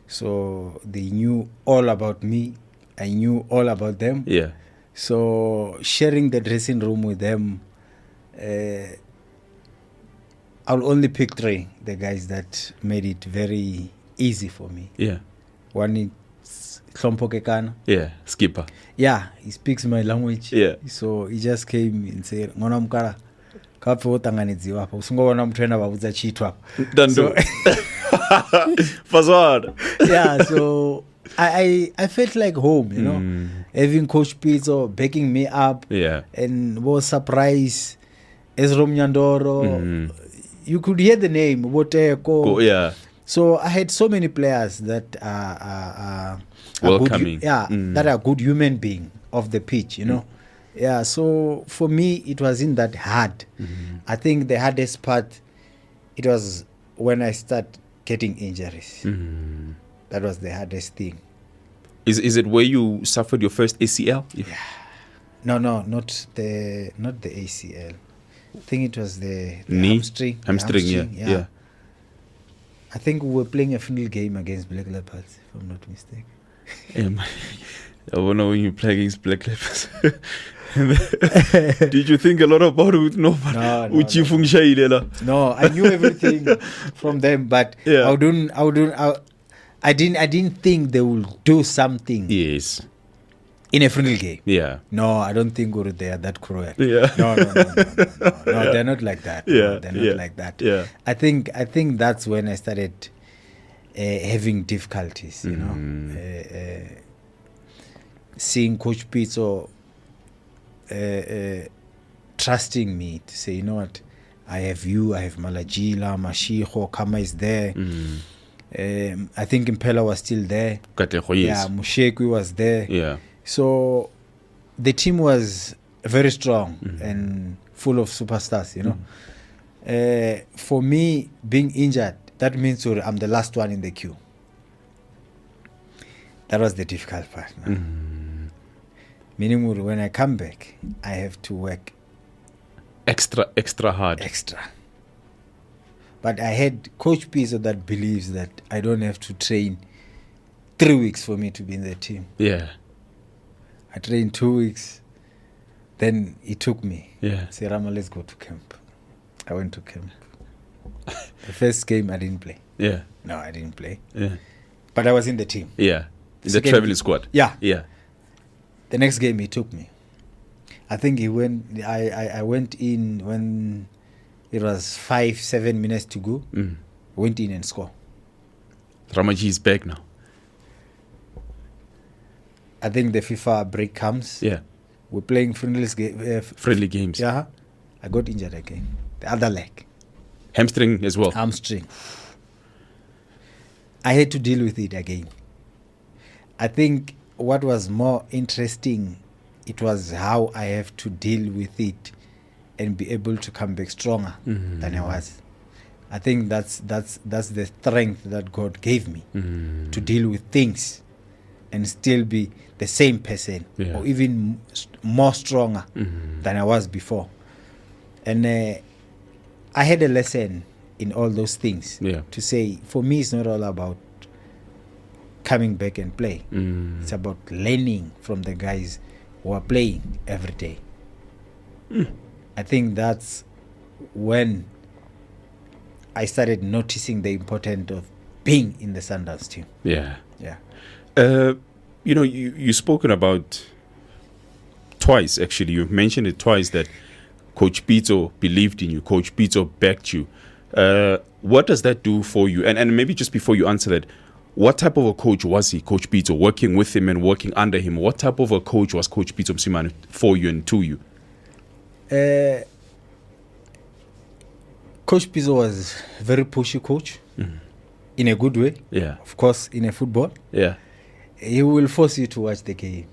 So they knew all about me. I knew all about them. Yeah. So sharing the dressing room with them, I'll only pick 3, the guys that made it very easy for me. Yeah. One is Hlompo Kekana. Yeah, skipper. Yeah, he speaks my language. Yeah. So he just came and said, "Ngona mkara, kapfe wotanganidziwa hapo. Usingobona mthwena babudza chithu hapo." Dando. Fazwad. Yeah, so I felt like home, having Coach Pitso backing me up. Yeah. And was surprised. Ezrom Nyandoro. You could hear the name, Woteko. Yeah. So I had so many players that are welcoming. good, that are good human being of the pitch, Yeah, so for me, it wasn't that hard. I think the hardest part, it was when I started getting injuries. That was the hardest thing. Is it where you suffered your first ACL? Yeah. No, not the ACL. I think it was the knee, hamstring. Yeah. I think we were playing a final game against Black Leopards, if I'm not mistaken. I wonder when you play against Black Leopards. Did you think a lot about it? No. No, I knew everything from them, but yeah. I didn't think they would do something. Yes. In a friendly game. Yeah. No, I don't think they are that cruel. Yeah. No, they're not like that. Yeah. No, they're not like that. Yeah. I think that's when I started having difficulties, you know. Seeing Coach Pitso trusting me to say, you know what, I have you, I have Malajila, Mashiko, Kama is there. I think Impela was still there. Yeah, Mushekwi was there. Yeah. So the team was very strong and full of superstars, you know. For me, being injured, that means I'm the last one in the queue. That was the difficult part. No? Meaning when I come back, I have to work extra hard. Extra. But I had Coach Pitso that believes that I don't have to train 3 weeks for me to be in the team. Yeah. I trained 2 weeks. Then he took me. Yeah. Said, Rama, let's go to camp. I went to camp. The first game, I didn't play. Yeah. No, I didn't play. Yeah. But I was in the team. Yeah. In the traveling squad. Yeah. Yeah. The next game, he took me. I think he went. I went in when it was 5-7 minutes to go. Went in and scored. Ramaji is back now. I think the FIFA break comes. Yeah. We're playing friendly games. Yeah. I got injured again. The other leg. Hamstring as well. Hamstring. I had to deal with it again. I think what was more interesting, it was how I have to deal with it and be able to come back stronger than I was. I think that's the strength that God gave me to deal with things and still be the same person or even more stronger than I was before. And I had a lesson in all those things to say, for me, it's not all about coming back and play. It's about learning from the guys who are playing every day. I think that's when I started noticing the importance of being in the Sundowns team. Yeah. Yeah. You know, you've spoken about twice, actually. You've mentioned it twice that Coach Pitso believed in you. Coach Pitso backed you. What does that do for you? And maybe just before you answer that, what type of a coach was he, Coach Pitso, working with him and working under him? What type of a coach was Coach Pitso Mosimane for you and to you? Coach Pitso was a very pushy coach in a good way. Yeah. Of course, in a football. Yeah. He will force you to watch the game,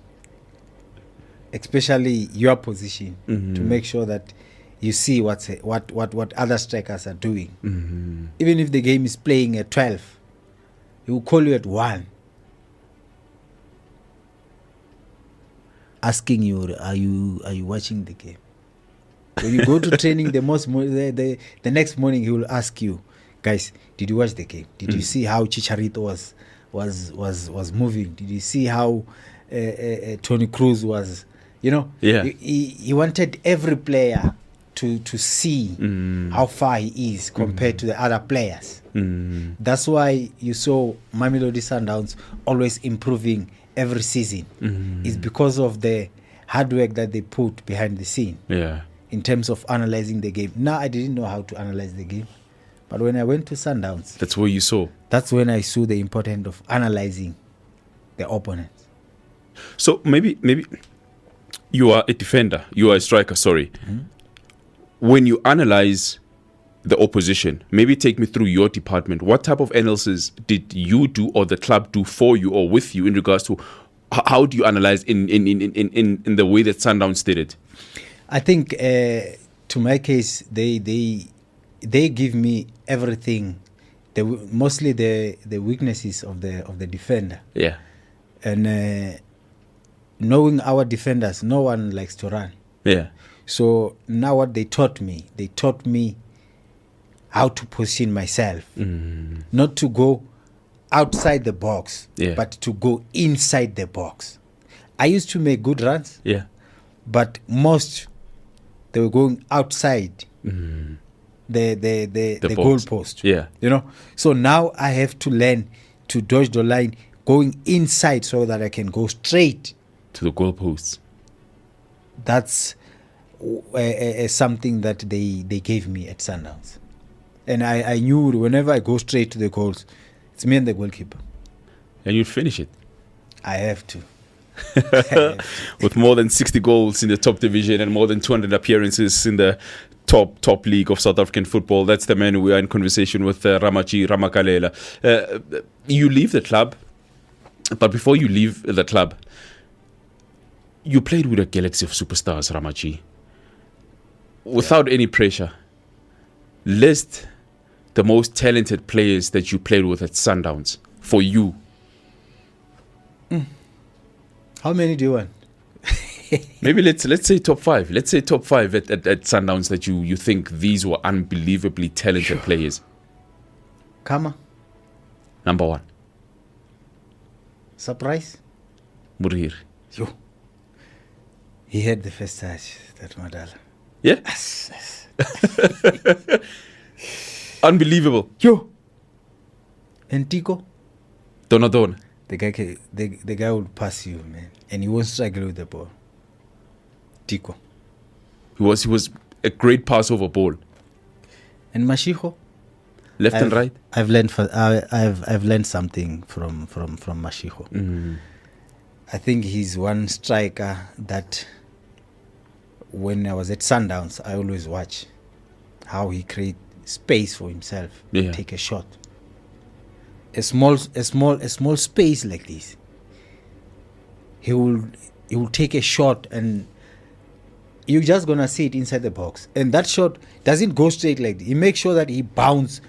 especially your position, to make sure that you see what other strikers are doing. Even if the game is playing at 12, he will call you at 1, asking you, are you watching the game? When you go to training, the next morning he will ask you, guys, did you watch the game? Did you see how Chicharito was moving? Did you see how Tony Cruz was? You know, he wanted every player to see how far he is compared to the other players. That's why you saw Mamelodi Sundowns always improving every season. It's because of the hard work that they put behind the scene. Yeah. In terms of analyzing the game. Now I didn't know how to analyze the game, but when I went to Sundowns, that's where you saw. That's when I saw the importance of analyzing the opponent. So maybe you are a defender, you are a striker. Sorry. When you analyze the opposition, maybe take me through your department. What type of analysis did you do, or the club do for you, or with you, in regards to how do you analyze in the way that Sundowns did it? I think, to my case, they give me everything, mostly the weaknesses of the defender. Yeah. And knowing our defenders, no one likes to run. Yeah. So now what they taught me how to position myself, not to go outside the box, but to go inside the box. I used to make good runs, but most they were going outside the goal post. Yeah. You know, so now I have to learn to dodge the line, going inside so that I can go straight to the goal posts. That's something that they gave me at Sundowns. And I knew whenever I go straight to the goals, It's me and the goalkeeper. And you'd finish it. I have to. With more than 60 goals in the top division and more than 200 appearances in the top league of South African football. That's the man we are in conversation with, Ramagalela. You leave the club, but before you leave the club, you played with a galaxy of superstars, Ramaji. Without any pressure, list the most talented players that you played with at Sundowns for you. How many do you want? Maybe let's say top 5. Let's say top 5 at Sundowns that you think these were unbelievably talented players. Kama. Number 1. Surprise. Murhir. Yo. He had the first touch, that Madala. Yeah? Yes. Unbelievable. Yo. And Tico. Donna. The guy would pass you, man, and he won't struggle with the ball. Tico. He was a great passover ball. And Mashiho. Left and right. I've learned something from Mashiho. Mm. I think he's one striker that when I was at Sundowns, I always watch how he create space for himself. Yeah. Take a shot. A small space like this. He will take a shot and you're just gonna see it inside the box. And that shot doesn't go straight like this. He makes sure that he bounces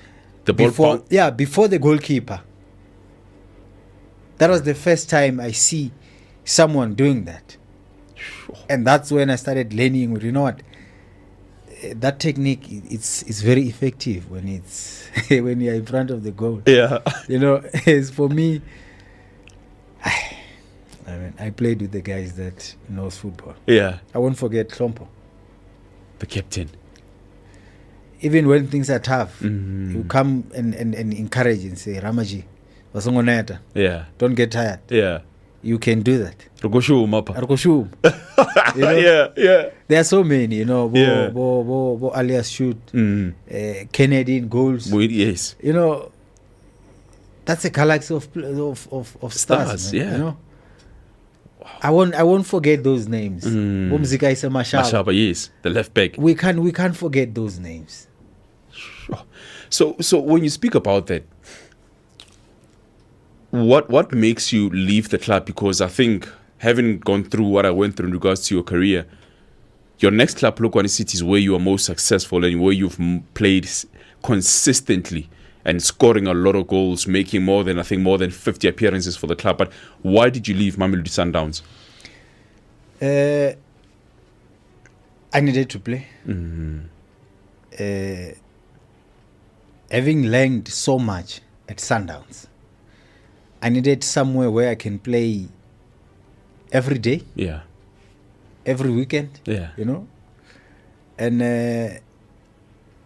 the ball before the goalkeeper. That was the first time I see someone doing that. And that's when I started learning, you know what? That technique, it's very effective when it's when you're in front of the goal. Yeah. You know, it's for me. I played with the guys that knows football. Yeah. I won't forget Klompo, the captain. Even when things are tough, Mm-hmm. you come and encourage and say, Ramaji, wasongoneta. Yeah. Don't get tired. Yeah. You can do that. Rogoshu mapa. You know? Yeah. There are so many, you know, Yeah. Bo alias shoot, Kennedy in goals. Yes. You know, that's a galaxy of stars, man, yeah. you know. I won't forget those names. Bomzika Isa Mashaba, yes, the left back. We can't forget those names. So when you speak about that, what makes you leave the club? Because I think having gone through what I went through in regards to your career, your next club, Polokwane City, is where you are most successful and where you've played consistently and scoring a lot of goals, making more than 50 appearances for the club. But why did you leave Mamelodi Sundowns? I needed to play. Having learned so much at Sundowns, I needed somewhere where I can play every day, every weekend, you know. And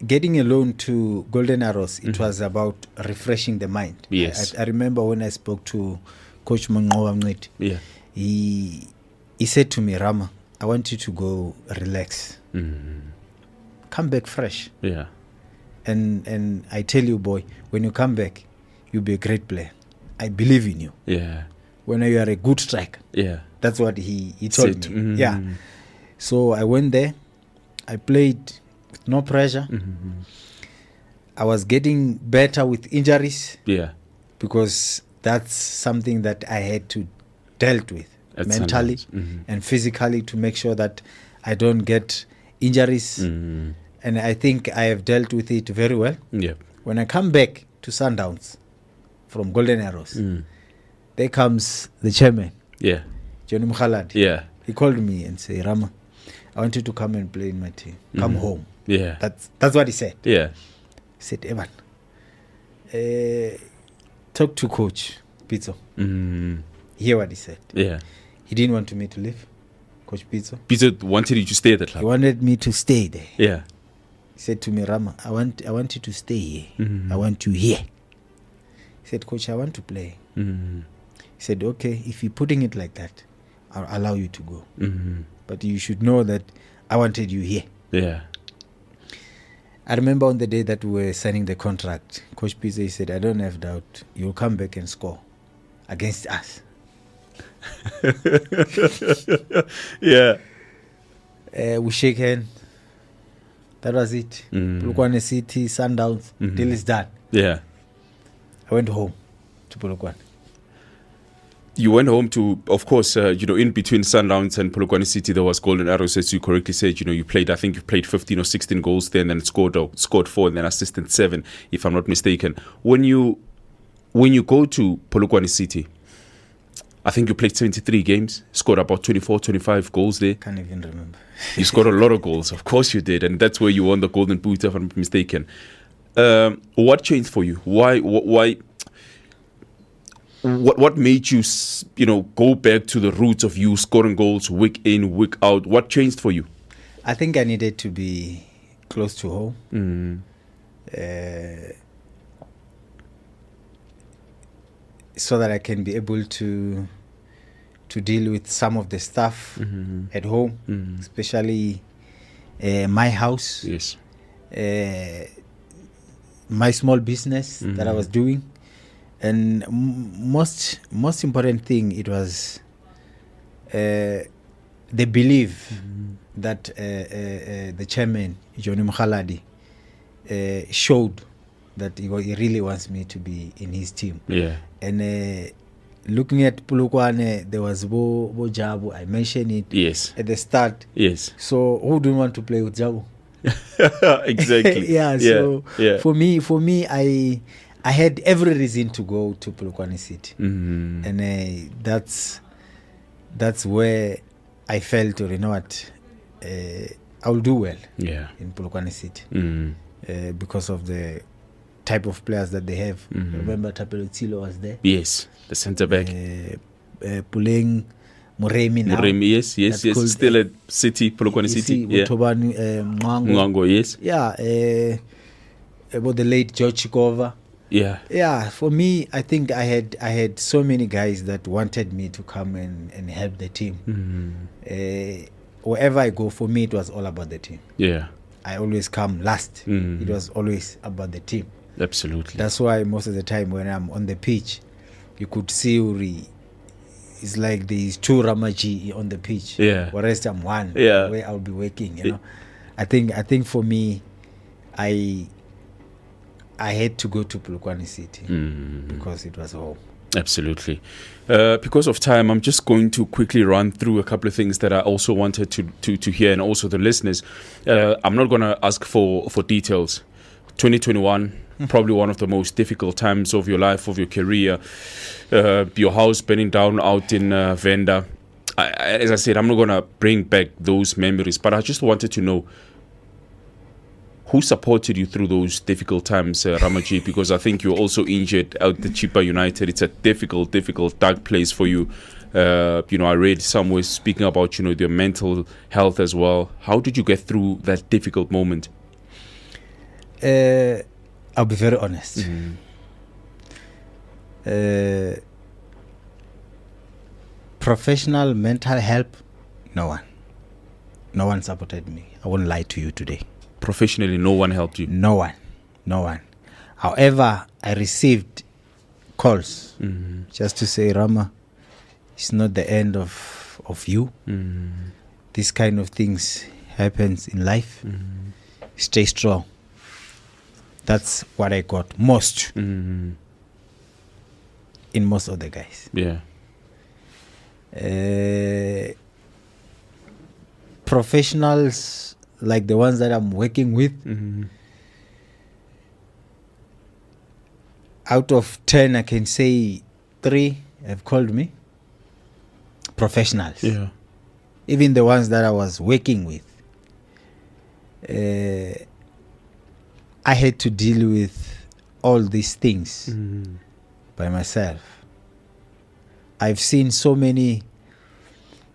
getting a loan to Golden Arrows, it was about refreshing the mind. Yes. I remember when I spoke to Coach Mongowa Mngqiti, he said to me, Rama, I want you to go relax. Come back fresh. Yeah. And I tell you, boy, when you come back, you'll be a great player. I believe in you. Yeah. When you are a good striker. Yeah. That's what he told me. Yeah. So I went there. I played with no pressure. I was getting better with injuries. Yeah. Because that's something that I had to deal with At mentally and physically to make sure that I don't get injuries. And I think I have dealt with it very well. Yeah. When I come back to Sundowns from Golden Arrows, there comes the chairman, Johnny Mukhaladi. Yeah. He called me and said, Rama, I want you to come and play in my team. Come home. Yeah. That's what he said. Yeah. He said, Evan, talk to Coach Pitso. Hear what he said. Yeah. He didn't want me to leave, Coach Pitso. Pitso wanted you to stay at the club. He wanted me to stay there. Yeah. He said to me, Rama, I want you to stay here. I want you here. He said, Coach, I want to play. He said, okay, if you're putting it like that, I'll allow you to go. But you should know that I wanted you here. Yeah. I remember on the day that we were signing the contract, Coach Pitso said, "I don't have doubt you'll come back and score against us." Yeah. We shake hands. That was it. Polokwane City, Sundowns, deal is done. Yeah. I went home to Polokwane. You went home to, of course, in between Sundowns and Polokwane City, there was Golden Arrows, as you correctly said. You played, I think you played 15 or 16 goals there, and then scored 4, and then assisted 7, if I'm not mistaken. When you go to Polokwane City, I think you played 73 games, scored about 24, 25 goals there. Can't even remember. You scored a lot of goals, of course you did, and that's where you won the Golden Boot, if I'm not mistaken. What changed for you? Why? What made you, go back to the roots of you scoring goals week in, week out? What changed for you? I think I needed to be close to home. So that I can be able to deal with some of the stuff at home, especially my house, Yes. My small business that I was doing. And most important thing, it was the belief that the chairman, Johnny Mkhaladi, showed that he really wants me to be in his team. Yeah. And looking at Polokwane, there was Bo Jabu. I mentioned it Yes. at the start. Yes. So who don't want to play with Jabu? Exactly. Yeah. So yeah. for me, I had every reason to go to Polokwane City, and that's where I felt, you know what, I'll do well. Yeah. In Polokwane City, because of the type of players that they have. Remember, Tapelo Tsilo was there. Yes, the centre back. Puleng Muremi now. Muremi, yes. Still at City, Polokwane City. Yeah. Mwango, yes. Yeah. About the late George Chikova. Yeah. For me, I think I had so many guys that wanted me to come and help the team. Wherever I go, for me, it was all about the team. Yeah. I always come last. It was always about the team. Absolutely. That's why most of the time when I'm on the pitch, you could see Uri. It's like there's 2 Ramaji on the pitch. Yeah. Whereas I'm one. Yeah. Where I'll be working. You know. I think for me, I had to go to Polokwane City because it was home. Absolutely. Because of time, I'm just going to quickly run through a couple of things that I also wanted to hear, and also the listeners. I'm not going to ask for details. 2021, probably one of the most difficult times of your life, of your career. Your house burning down out in Venda. As I said, I'm not going to bring back those memories, but I just wanted to know, who supported you through those difficult times, Ramaji? Because I think you're also injured out the Chipa United. It's a difficult, dark place for you. I read somewhere speaking about, your mental health as well. How did you get through that difficult moment? I'll be very honest. Professional mental help, no one supported me. I won't lie to you today. Professionally, no one helped you? No one. However, I received calls just to say, Rama, it's not the end of you. These kind of things happens in life. Stay strong. That's what I got most in most of the guys. Yeah. Professionals like the ones that I'm working with, out of 10, I can say 3 have called me. Professionals. Yeah. Even the ones that I was working with. I had to deal with all these things by myself. I've seen so many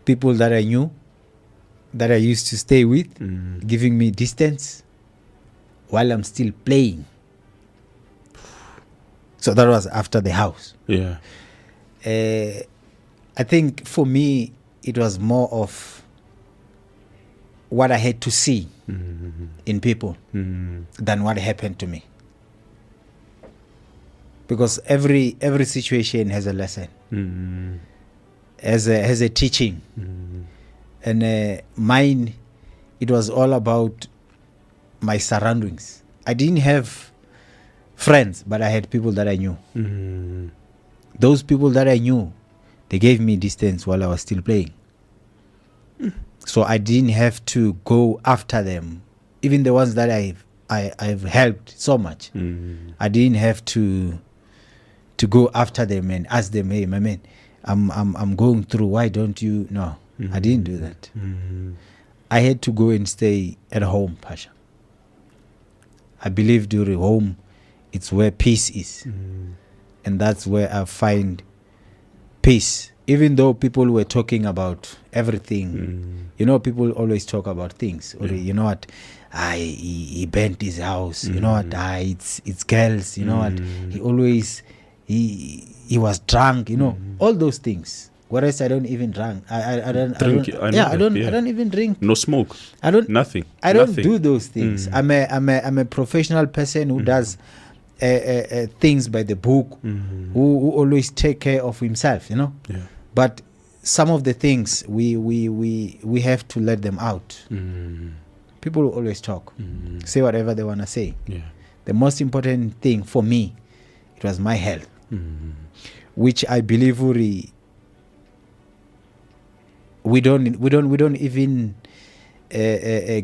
people that I knew, that I used to stay with, giving me distance while I'm still playing. So that was after the house. Yeah. I think for me, it was more of what I had to see in people than what happened to me. Because every situation has a lesson, has a teaching, and mine, it was all about my surroundings. I didn't have friends, but I had people that I knew. Those people that I knew, they gave me distance while I was still playing. So I didn't have to go after them, even the ones that I've helped so much. I didn't have to go after them and ask them, hey, my man, I'm going through. Why don't you? No, I didn't do that. I had to go and stay at home, Pasha. I believe during home, it's where peace is, and that's where I find peace. Even though people were talking about everything, you know, people always talk about things. Or, you know what, he burnt his house. You know what, it's girls. You know what, he always he was drunk. You know, all those things. Whereas I don't even drink. I don't even drink. No smoke. I don't. Nothing. I don't Nothing. do those things. I'm a professional person who does things by the book, who always take care of himself. You know. Yeah. But some of the things we have to let them out. People will always talk, say whatever they want to say. Yeah. The most important thing for me, it was my health, which I believe we don't even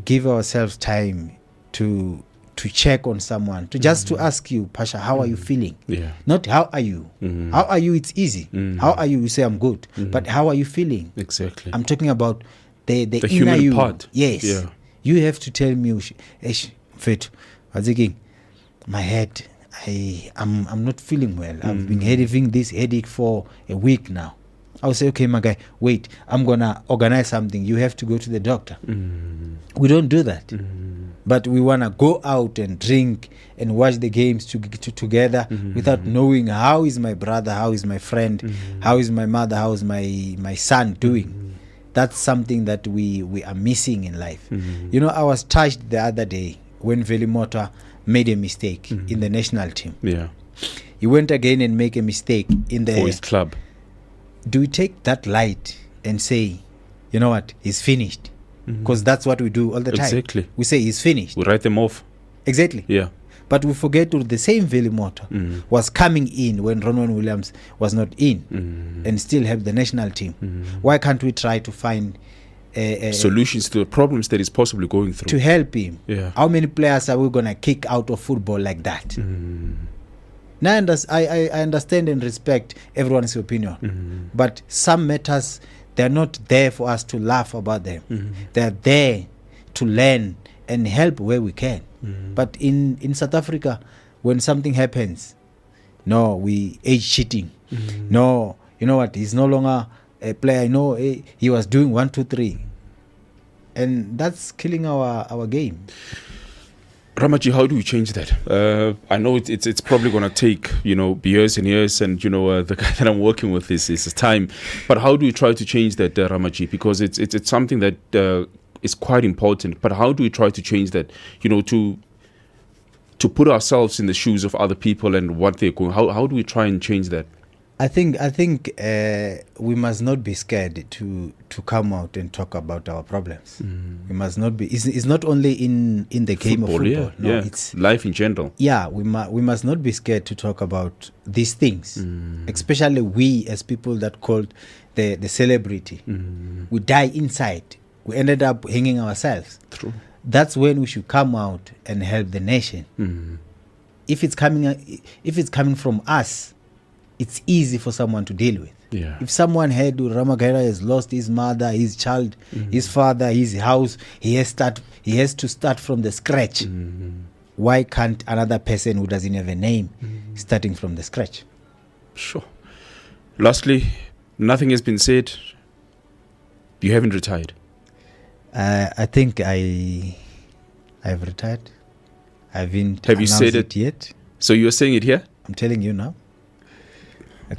give ourselves time to check on someone, to just to ask you, Pasha, how are you feeling? Yeah. Not how are you? How are you? It's easy. How are you? You say I'm good, but how are you feeling? Exactly. I'm talking about the inner human you. part. Yes. Yeah. You have to tell me, Fit, my head, I'm not feeling well. I've been having this headache for a week now. I'll say, okay, my guy, wait, I'm gonna organize something. You have to go to the doctor. We don't do that. But we want to go out and drink and watch the games together without knowing how is my brother, how is my friend, how is my mother, how is my son doing. That's something that we are missing in life. You know, I was touched the other day when Velimoto made a mistake in the national team. Yeah. He went again and make a mistake in the For his club. Do we take that light and say, you know what, he's finished? Because that's what we do all the time. Exactly. We say he's finished. We write them off. Exactly. Yeah. But we forget to the same Velimoto was coming in when Ronwen Williams was not in and still have the national team. Why can't we try to find solutions to the problems that he's possibly going through? To help him. Yeah. How many players are we going to kick out of football like that? Now I understand and respect everyone's opinion. But some matters, they're not there for us to laugh about them. They're there to learn and help where we can. But in South Africa, when something happens, no, we age cheating. No, you know what, he's no longer a player. No, he was doing 1, 2, 3. And that's killing our game. Ramaji, how do we change that? I know it's probably going to take, years and years, and the guy that I'm working with is time. But how do we try to change that, Ramaji? Because it's something that is quite important. But how do we try to change that? To put ourselves in the shoes of other people and what they're going. How do we try and change that? I think we must not be scared to come out and talk about our problems. We must not be. It's not only in the game of football. Yeah, no, yeah. It's life in general. Yeah, we must not be scared to talk about these things. Especially we as people that called the celebrity. We die inside. We ended up hanging ourselves. True. That's when we should come out and help the nation. If it's coming from us, it's easy for someone to deal with. Yeah. If someone had Ramagalela has lost his mother, his child, his father, his house, he has to start from the scratch. Why can't another person who doesn't have a name starting from the scratch? Sure. Lastly, nothing has been said. You haven't retired. I think I've retired. I haven't. Have you said it yet? So you're saying it here? I'm telling you now. I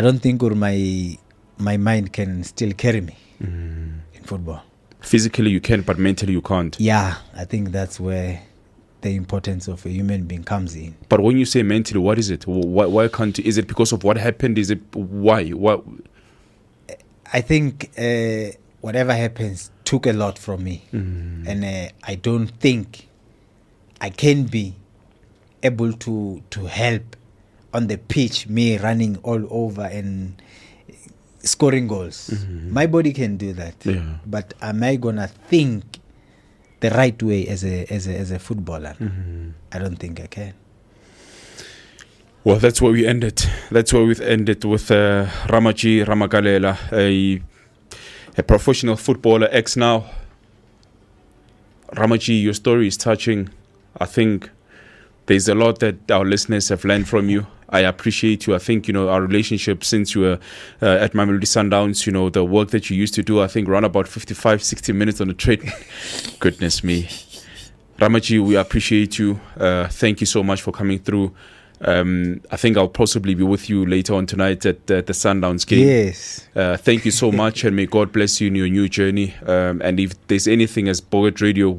don't think my my mind can still carry me in football. Physically you can, but mentally you can't. Yeah, I think that's where the importance of a human being comes in. But when you say mentally, what is it? Why can't? Is it because of what happened? Is it why? What? I think whatever happens took a lot from me, and I don't think I can be able to help on the pitch, me running all over and scoring goals. My body can do that, but am I gonna think the right way as a footballer? I don't think I can. Well, that's where we ended. That's where we've ended with Ramagalela, a professional footballer, ex now. Ramaji, your story is touching. I think there's a lot that our listeners have learned from you. I appreciate you. I think, our relationship since you were at Mamelodi Sundowns, the work that you used to do, I think around about 55, 60 minutes on the train. Goodness me. Ramaji, we appreciate you. Thank you so much for coming through. I think I'll possibly be with you later on tonight at the Sundowns game. Yes. Thank you so much, and may God bless you in your new journey. And if there's anything as Boget Radio,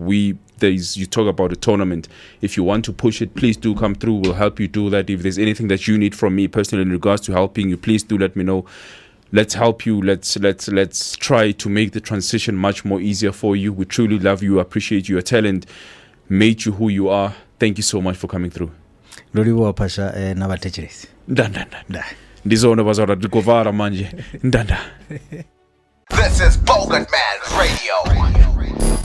you talk about a tournament. If you want to push it, please do come through. We'll help you do that. If there's anything that you need from me personally in regards to helping you, please do let me know. Let's help you. Let's try to make the transition much more easier for you. We truly love you, appreciate your talent, made you who you are. Thank you so much for coming through. Loliwa pasha nabatecherezi. Ndanda. Ndizona bazora dikovara manje. Ndanda. This is Bogan Man Radio.